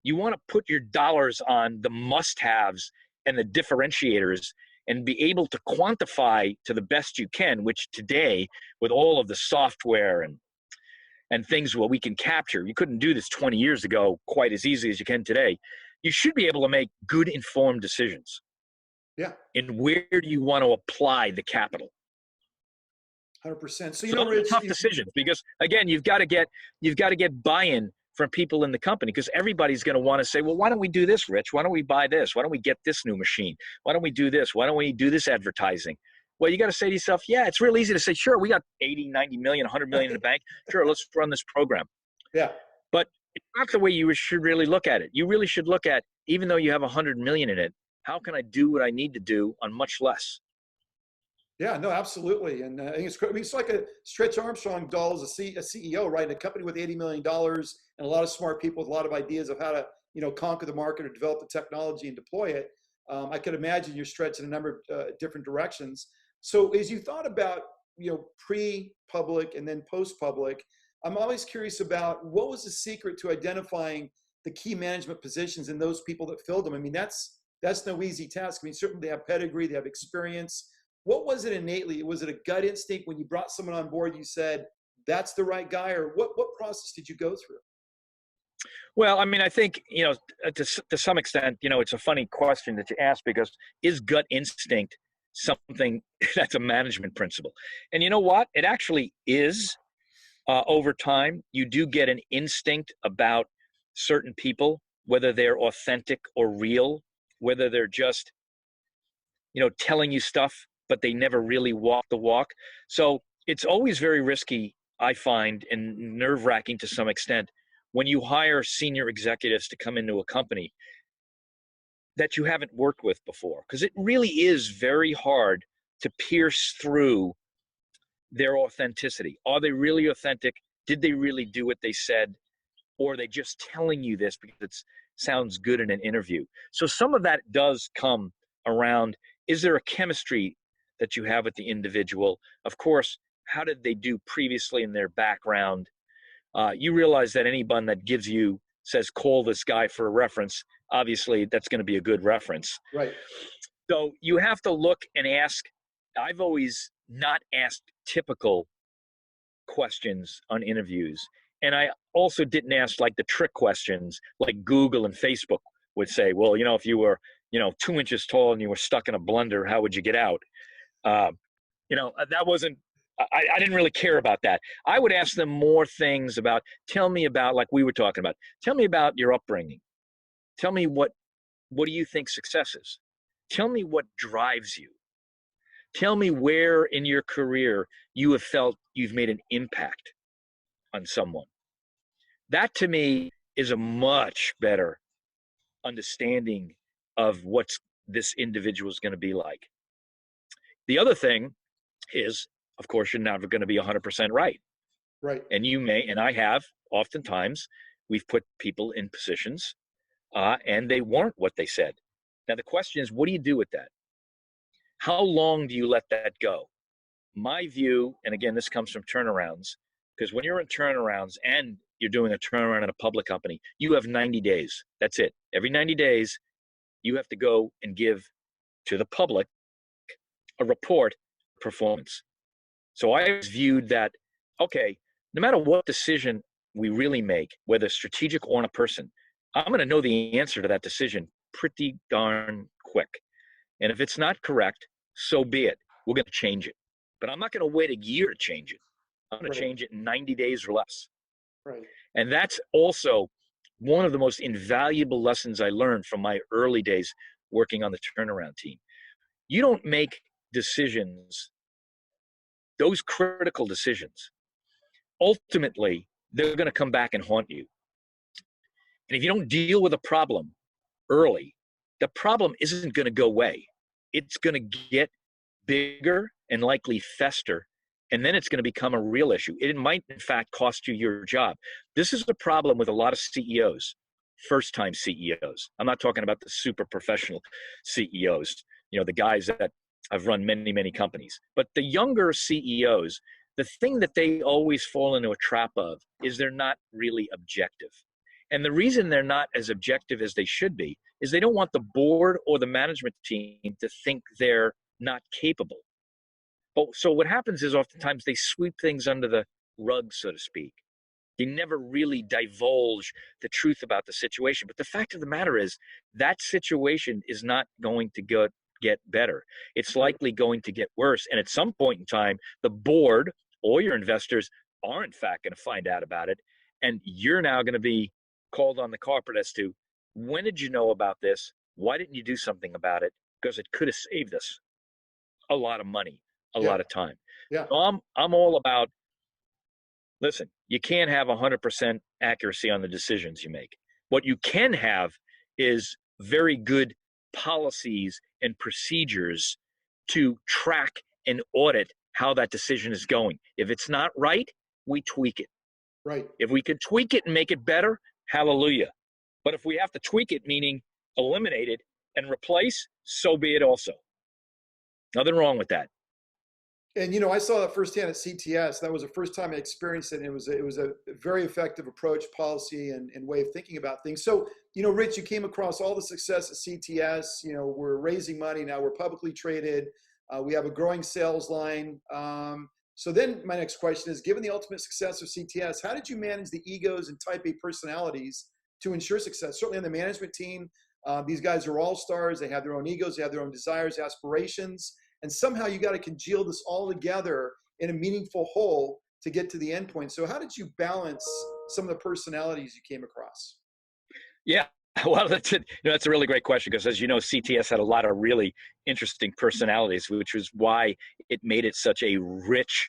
You want to put your dollars on the must-haves and the differentiators and be able to quantify to the best you can, which today, with all of the software and things what we can capture, you couldn't do this 20 years ago quite as easy as you can today. You should be able to make good informed decisions. Yeah. And where do you want to apply the capital? 100%. So Rich, tough decisions, because again, you've got to get buy-in from people in the company, because everybody's going to want to say, well, why don't we do this, Rich? Why don't we buy this? Why don't we get this new machine? Why don't we do this? Why don't we do this advertising? Well, you got to say to yourself, yeah, it's real easy to say, sure, we got 80, 90 million, 100 million in the bank. Sure, let's run this program. Yeah. But it's not the way you should really look at it. You really should look at, even though you have 100 million in it, how can I do what I need to do on much less? Yeah, no, absolutely. And I think it's like a Stretch Armstrong doll as a CEO, right? In a company with $80 million and a lot of smart people with a lot of ideas of how to, conquer the market or develop the technology and deploy it. I could imagine you're stretched in a number of different directions. So as you thought about, pre-public and then post-public, I'm always curious about what was the secret to identifying the key management positions and those people that filled them. I mean, that's no easy task. I mean, certainly they have pedigree, they have experience. What was it innately? Was it a gut instinct when you brought someone on board, you said, that's the right guy? Or what process did you go through? Well, I mean, I think, to some extent, it's a funny question that you ask, because is gut instinct something that's a management principle? And you know what? It actually is. Over time, you do get an instinct about certain people, whether they're authentic or real, whether they're just, telling you stuff, but they never really walk the walk. So it's always very risky, I find, and nerve-wracking to some extent, when you hire senior executives to come into a company that you haven't worked with before, because it really is very hard to pierce through their authenticity. Are they really authentic? Did they really do what they said? Or are they just telling you this because it sounds good in an interview? So some of that does come around, is there a chemistry that you have with the individual? Of course, how did they do previously in their background? You realize that anyone that says, call this guy for a reference, obviously that's going to be a good reference. Right. So you have to look and ask. I've always not asked typical questions on interviews. And I also didn't ask like the trick questions like Google and Facebook would say, well, if you were, 2 inches tall and you were stuck in a blender, how would you get out? That wasn't, I didn't really care about that. I would ask them more things about, tell me about, like we were talking about, tell me about your upbringing. Tell me what do you think success is? Tell me what drives you. Tell me where in your career you have felt you've made an impact on someone. That to me is a much better understanding of what this individual is going to be like. The other thing is, of course, you're never going to be 100% right. Right. And you may, and I have, oftentimes, we've put people in positions and they weren't what they said. Now, the question is, what do you do with that? How long do you let that go? My view, and again, this comes from turnarounds, because when you're in turnarounds and you're doing a turnaround in a public company, you have 90 days. That's it. Every 90 days, you have to go and give to the public a report performance. So I viewed that, okay, no matter what decision we really make, whether strategic or on a person, I'm going to know the answer to that decision pretty darn quick. And if it's not correct, so be it. We're going to change it. But I'm not going to wait a year to change it. I'm going to change it in 90 days or less. Right. And that's also one of the most invaluable lessons I learned from my early days working on the turnaround team. You don't make decisions those critical decisions, ultimately, they're going to come back and haunt you. And if you don't deal with a problem early, the problem isn't going to go away. It's going to get bigger and likely fester, and then it's going to become a real issue. It might, in fact, cost you your job. This is the problem with a lot of CEOs, first-time CEOs. I'm not talking about the super professional CEOs, the guys that have run many, many companies. But the younger CEOs, the thing that they always fall into a trap of is they're not really objective. And the reason they're not as objective as they should be is they don't want the board or the management team to think they're not capable. But so what happens is oftentimes they sweep things under the rug, so to speak. They never really divulge the truth about the situation. But the fact of the matter is that situation is not going to get better. It's likely going to get worse. And at some point in time, the board or your investors are in fact going to find out about it. And you're now going to be called on the carpet as to, when did you know about this? Why didn't you do something about it? Because it could have saved us a lot of money, a lot of time. Yeah. So I'm all about, listen, you can't have 100% accuracy on the decisions you make. What you can have is very good policies and procedures to track and audit how that decision is going. If it's not right, we tweak it. Right. If we can tweak it and make it better, hallelujah. But if we have to tweak it, meaning eliminate it and replace, so be it also. Nothing wrong with that. And I saw that firsthand at CTS. That was the first time I experienced it. And it was a very effective approach, policy, and way of thinking about things. So, Rich, you came across all the success at CTS. We're raising money now. We're publicly traded. We have a growing sales line. So then my next question is, given the ultimate success of CTS, how did you manage the egos and type A personalities to ensure success? Certainly on the management team, these guys are all stars. They have their own egos. They have their own desires, aspirations. And somehow you got to congeal this all together in a meaningful whole to get to the end point. So how did you balance some of the personalities you came across? Yeah, well, that's a really great question, because as you know, CTS had a lot of really interesting personalities, which was why it made it such a rich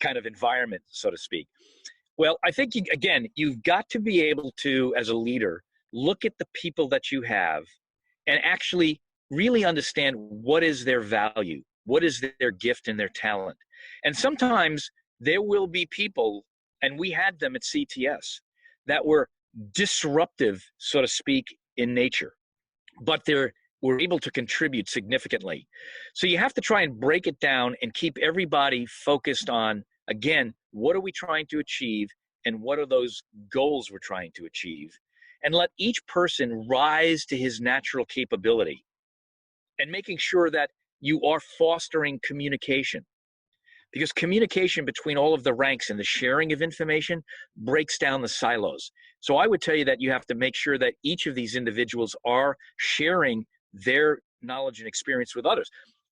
kind of environment, so to speak. Well, I think, you've got to be able to, as a leader, look at the people that you have and actually really understand what is their value, what is their gift and their talent. And sometimes there will be people, and we had them at CTS, that were disruptive, so to speak, in nature, but were able to contribute significantly. So you have to try and break it down and keep everybody focused on, again, what are we trying to achieve and what are those goals we're trying to achieve? And let each person rise to his natural capability, and making sure that you are fostering communication, because communication between all of the ranks and the sharing of information breaks down the silos. So I would tell you that you have to make sure that each of these individuals are sharing their knowledge and experience with others,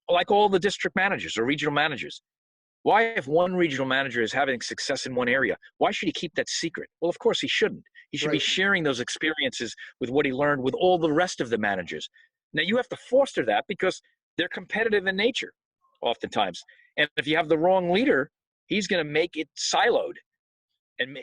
like all the district managers or regional managers. Why, if one regional manager is having success in one area, why should he keep that secret? Well, of course he shouldn't. He should be sharing those experiences with what he learned with all the rest of the managers. Now, you have to foster that because they're competitive in nature oftentimes. And if you have the wrong leader, he's going to make it siloed. And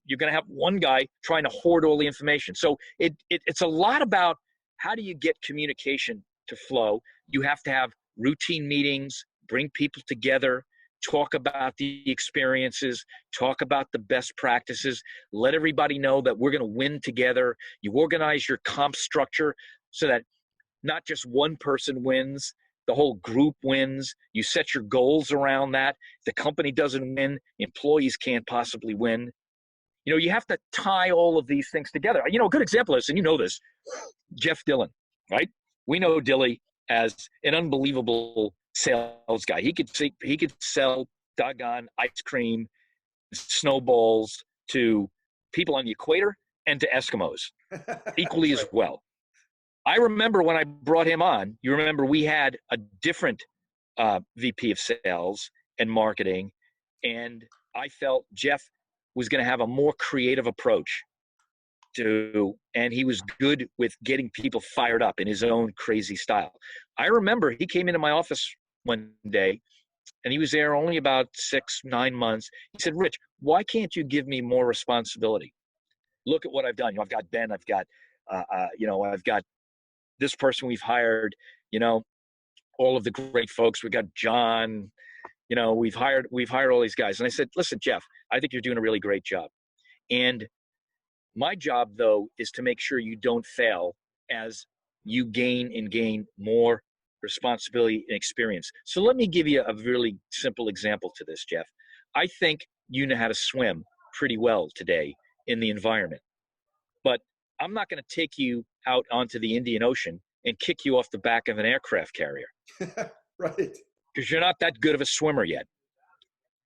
you're going to have one guy trying to hoard all the information. So it's a lot about, how do you get communication to flow? You have to have routine meetings, bring people together, talk about the experiences, talk about the best practices, let everybody know that we're going to win together. You organize your comp structure so that not just one person wins, the whole group wins. You set your goals around that. If the company doesn't win, employees can't possibly win. You have to tie all of these things together. A good example is, and you know this, Jeff Dillon, right? We know Dilly as an unbelievable sales guy. He could sell doggone ice cream, snowballs to people on the equator and to Eskimos equally as well. I remember when I brought him on, you remember we had a different VP of sales and marketing, and I felt Jeff was going to have a more creative approach and he was good with getting people fired up in his own crazy style. I remember he came into my office one day and he was there only about 6-9 months. He said, Rich, why can't you give me more responsibility? Look at what I've done. I've got Ben, I've got, I've got this person we've hired, all of the great folks. We've got John, we've hired all these guys. And I said, listen, Jeff, I think you're doing a really great job. And my job, though, is to make sure you don't fail as you gain more responsibility and experience. So let me give you a really simple example to this, Jeff. I think you know how to swim pretty well today in the environment, but I'm not going to take you out onto the Indian Ocean and kick you off the back of an aircraft carrier. Right. Because you're not that good of a swimmer yet.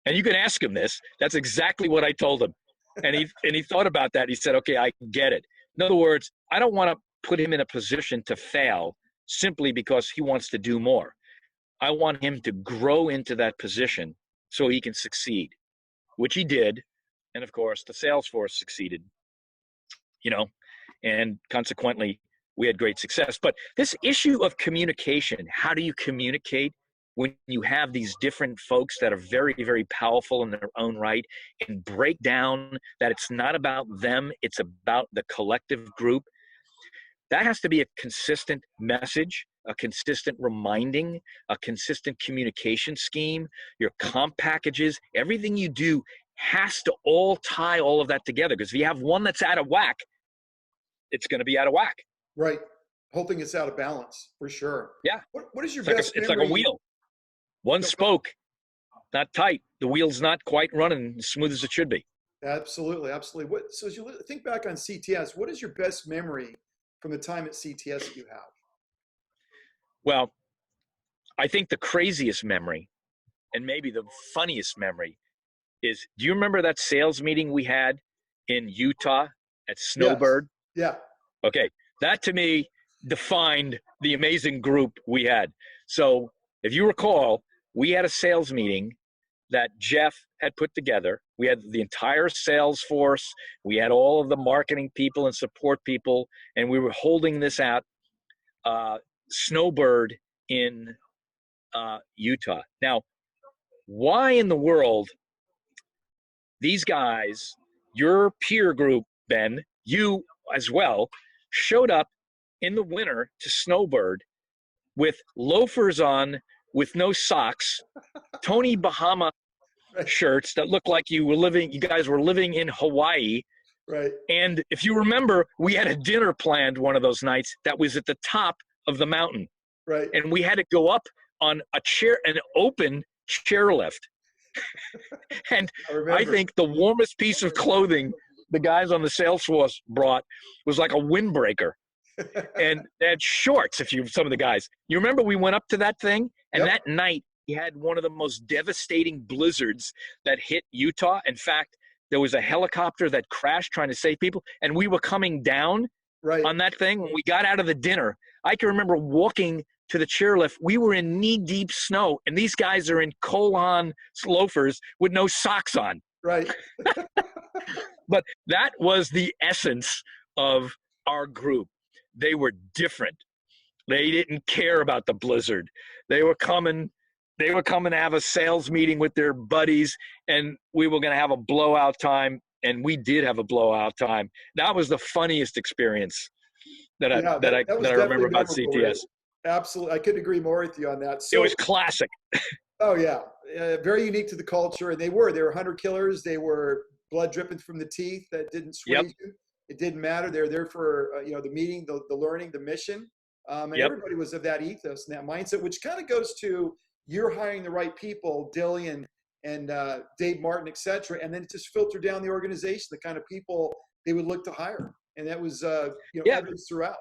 And you can ask him this. That's exactly what I told him. And he thought about that. He said, okay, I get it. In other words, I don't want to put him in a position to fail simply because he wants to do more. I want him to grow into that position so he can succeed, which he did. And of course, the sales force succeeded, and consequently, we had great success. But this issue of communication, how do you communicate when you have these different folks that are very, very powerful in their own right, and break down that it's not about them, it's about the collective group? That has to be a consistent message, a consistent reminding, a consistent communication scheme, your comp packages, everything you do has to all tie all of that together. Because if you have one that's out of whack, it's going to be out of whack. Right. Whole thing is out of balance for sure. Yeah. What is your it's best like memory? It's like a wheel. One spoke, not tight. The wheel's not quite running as smooth as it should be. Absolutely. Absolutely. So as you think back on CTS, what is your best memory from the time at CTS that you have? Well, I think the craziest memory, and maybe the funniest memory, is, do you remember that sales meeting we had in Utah at Snowbird? Yes. Yeah. Okay. That to me defined the amazing group we had. So if you recall, we had a sales meeting that Jeff had put together. We had the entire sales force. We had all of the marketing people and support people, and we were holding this at Snowbird in Utah. Now, why in the world these guys, your peer group, Ben, you as well, showed up in the winter to Snowbird with loafers on, with no socks, Tony Bahama shirts that looked like you guys were living in Hawaii. Right. And if you remember, we had a dinner planned one of those nights that was at the top of the mountain. Right. And we had to go up on an open chairlift. And I think the warmest piece of clothing the guys on the sales force brought was like a windbreaker. And they had shorts, some of the guys. You remember we went up to that thing, and that night we had one of the most devastating blizzards that hit Utah. In fact, there was a helicopter that crashed trying to save people, and we were coming down on that thing. When we got out of the dinner, I can remember walking to the chairlift. We were in knee-deep snow, and these guys are in Kolan loafers with no socks on. Right. But that was the essence of our group. They were different. They didn't care about the blizzard. They were coming to have a sales meeting with their buddies, and we were going to have a blowout time, and we did have a blowout time. That was the funniest experience that I remember about CTS. Absolutely. I couldn't agree more with you on that. So, it was classic. Oh, yeah. Very unique to the culture. And they were hunter killers. They were blood dripping from the teeth that didn't sway you. It didn't matter. They were there for, the meeting, the learning, the mission. And everybody was of that ethos and that mindset, which kind of goes to you're hiring the right people, Dilly and Dave Martin, et cetera. And then it just filtered down the organization, the kind of people they would look to hire. And that was, evidence throughout.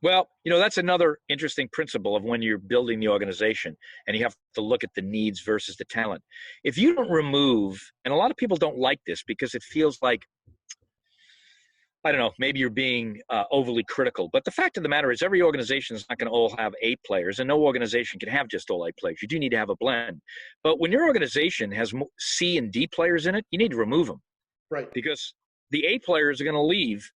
Well, that's another interesting principle of when you're building the organization, and you have to look at the needs versus the talent. If you don't remove, and a lot of people don't like this because it feels like, I don't know, maybe you're being overly critical. But the fact of the matter is every organization is not going to all have A players, and no organization can have just all A players. You do need to have a blend. But when your organization has C and D players in it, you need to remove them. Right. Because the A players are going to leave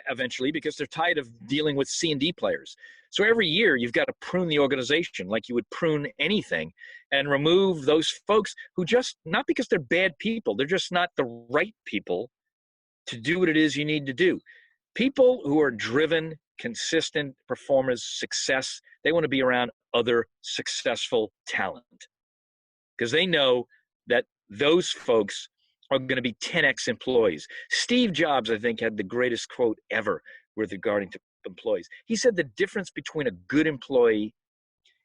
eventually, because they're tired of dealing with C&D players. So every year you've got to prune the organization like you would prune anything, and remove those folks who just, not because they're bad people, they're just not the right people to do what it is you need to do. People who are driven, consistent performers, success, they want to be around other successful talent, because they know that those folks are going to be 10x employees. Steve Jobs, I think, had the greatest quote ever with regarding to employees. He said the difference between a good employee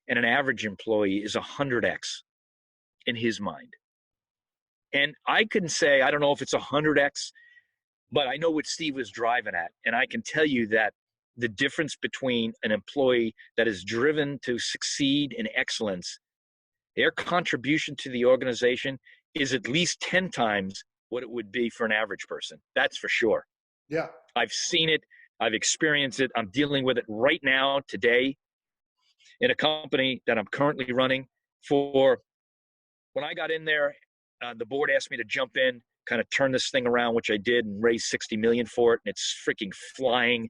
and an average employee is 100x in his mind. And I can say, I don't know if it's 100x, but I know what Steve was driving at. And I can tell you that the difference between an employee that is driven to succeed in excellence, their contribution to the organization is at least 10 times what it would be for an average person. That's for sure. Yeah. I've seen it. I've experienced it. I'm dealing with it right now, today, in a company that I'm currently running. For when I got in there, the board asked me to jump in, kind of turn this thing around, which I did, and raise 60 million for it. And it's freaking flying.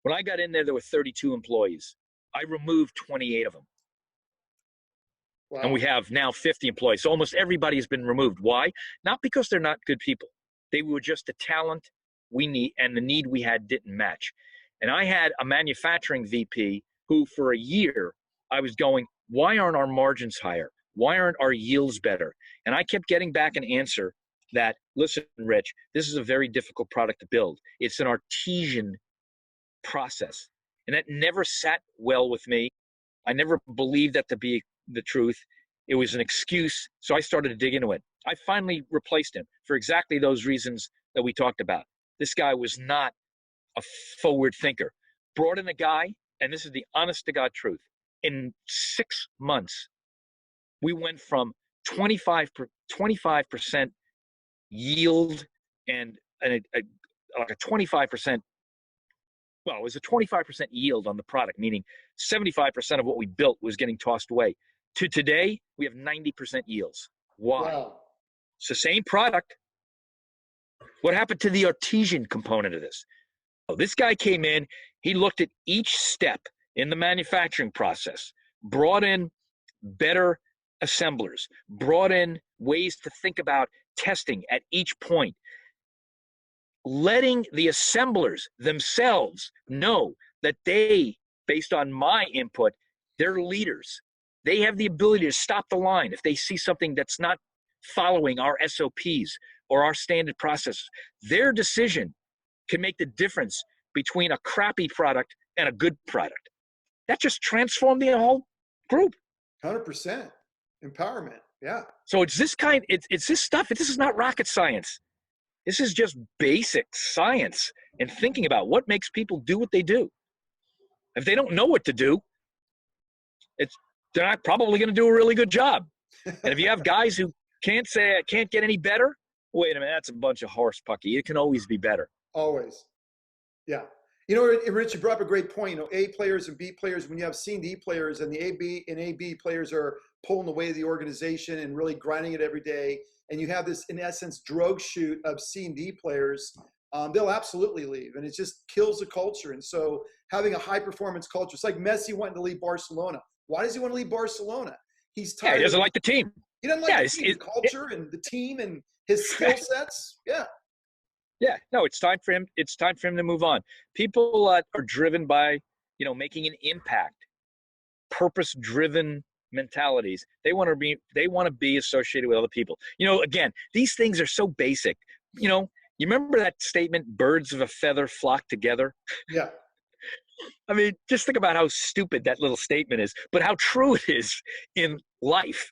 When I got in there were 32 employees. I removed 28 of them. Wow. And we have now 50 employees. So almost everybody has been removed. Why? Not because they're not good people. They were just the talent we need, and the need we had didn't match. And I had a manufacturing VP who, for a year, I was going, why aren't our margins higher? Why aren't our yields better? And I kept getting back an answer that, listen, Rich, this is a very difficult product to build. It's an artesian process. And that never sat well with me. I never believed that to be the truth. It was an excuse. So I started to dig into it. I finally replaced him for exactly those reasons that we talked about. This guy was not a forward thinker. Brought in a guy, and this is the honest to God truth. In 6 months, we went from 25% yield and like a 25%. Well, it was a 25% yield on the product, meaning 75% of what we built was getting tossed away. To today, we have 90% yields. Why? Wow. It's the same product. What happened to the artesian component of this? Oh, this guy came in, he looked at each step in the manufacturing process, brought in better assemblers, brought in ways to think about testing at each point, letting the assemblers themselves know that they, based on my input, they're leaders. They have the ability to stop the line if they see something that's not following our SOPs or our standard processes. Their decision can make the difference between a crappy product and a good product. That just transformed the whole group. 100% empowerment. Yeah. So it's this kind, it's this stuff. This is not rocket science. This is just basic science and thinking about what makes people do what they do. If they don't know what to do, they're not probably going to do a really good job. And if you have guys who can't say, I can't get any better, wait a minute, that's a bunch of horse pucky. It can always be better. Always. Yeah. You know, Rich, you brought up a great point. You know, A players and B players, when you have C and D players and the AB players are pulling the weight of the organization and really grinding it every day, and you have this, in essence, drogue chute of C and D players, they'll absolutely leave. And it just kills the culture. And so having a high performance culture, it's like Messi wanting to leave Barcelona. Why does he want to leave Barcelona? He's tired. Yeah, he doesn't like the team. He doesn't like the culture and the team and his skill sets. Yeah. Yeah, no, it's time for him. It's time for him to move on. People are driven by, making an impact, purpose-driven mentalities. They want to be associated with other people. Again, these things are so basic. You remember that statement, birds of a feather flock together? Yeah. I mean, just think about how stupid that little statement is, but how true it is in life,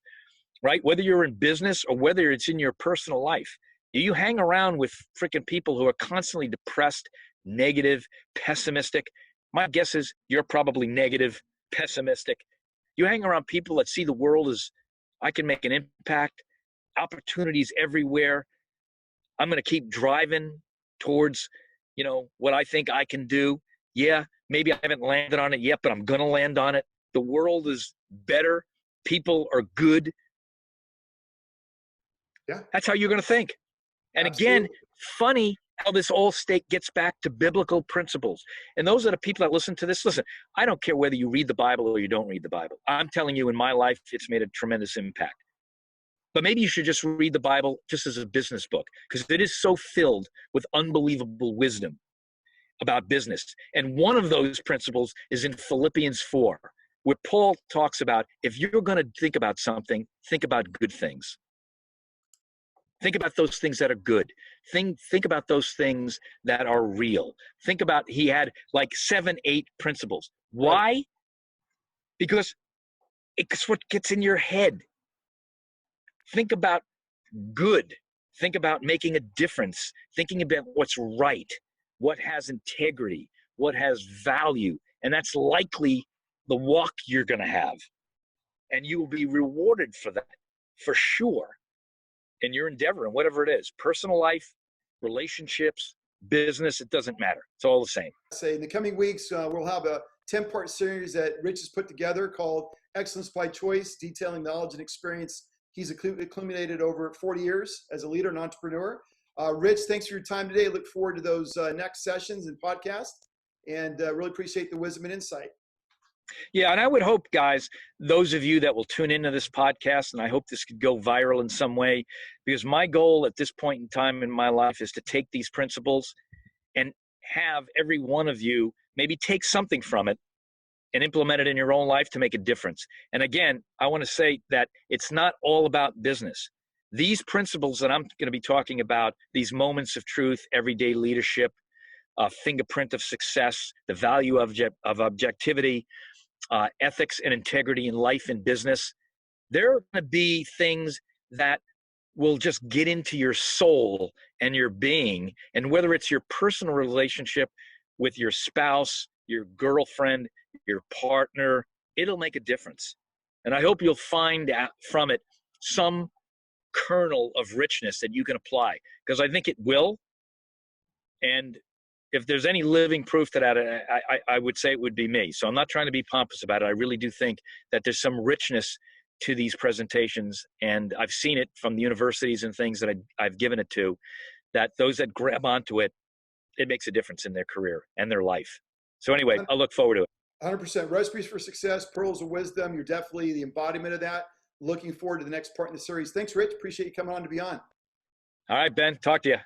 right? Whether you're in business or whether it's in your personal life. You hang around with freaking people who are constantly depressed, negative, pessimistic. My guess is you're probably negative, pessimistic. You hang around people that see the world as, I can make an impact, opportunities everywhere. I'm going to keep driving towards, what I think I can do. Yeah, maybe I haven't landed on it yet, but I'm going to land on it. The world is better. People are good. Yeah. That's how you're going to think. And Absolutely. again, funny how this all state gets back to biblical principles. And those are the people that listen to this. Listen, I don't care whether you read the Bible or you don't read the Bible. I'm telling you, in my life, it's made a tremendous impact. But maybe you should just read the Bible just as a business book, because it is so filled with unbelievable wisdom about business. And one of those principles is in Philippians 4, where Paul talks about, if you're going to think about something, think about good things. Think about those things that are good. Think about those things that are real. Think about, he had like 7, 8 principles. Why? Because it's what gets in your head. Think about good. Think about making a difference. Thinking about what's right, what has integrity, what has value. And that's likely the walk you're going to have. And you will be rewarded for that, for sure, in your endeavor and whatever it is, personal life, relationships, business, it doesn't matter. It's all the same. Say in the coming weeks, we'll have a 10-part series that Rich has put together called Excellence by Choice, detailing knowledge and experience he's accumulated over 40 years as a leader and entrepreneur. Rich, thanks for your time today. I look forward to those next sessions and podcasts, and really appreciate the wisdom and insight. Yeah, and I would hope, guys, those of you that will tune into this podcast, and I hope this could go viral in some way, because my goal at this point in time in my life is to take these principles and have every one of you maybe take something from it and implement it in your own life to make a difference. And again, I want to say that it's not all about business. These principles that I'm going to be talking about, these moments of truth, everyday leadership, fingerprint of success, the value of objectivity, ethics and integrity in life and business, there are going to be things that will just get into your soul and your being. And whether it's your personal relationship with your spouse, your girlfriend, your partner, it'll make a difference. And I hope you'll find out from it some kernel of richness that you can apply, because I think it will. And if there's any living proof to that, I would say it would be me. So I'm not trying to be pompous about it. I really do think that there's some richness to these presentations, and I've seen it from the universities and things that I've given it to, that those that grab onto it, it makes a difference in their career and their life. So anyway, I'll look forward to it. 100%. Recipes for Success, Pearls of Wisdom. You're definitely the embodiment of that. Looking forward to the next part in the series. Thanks, Rich. Appreciate you coming on to be on. All right, Ben. Talk to you.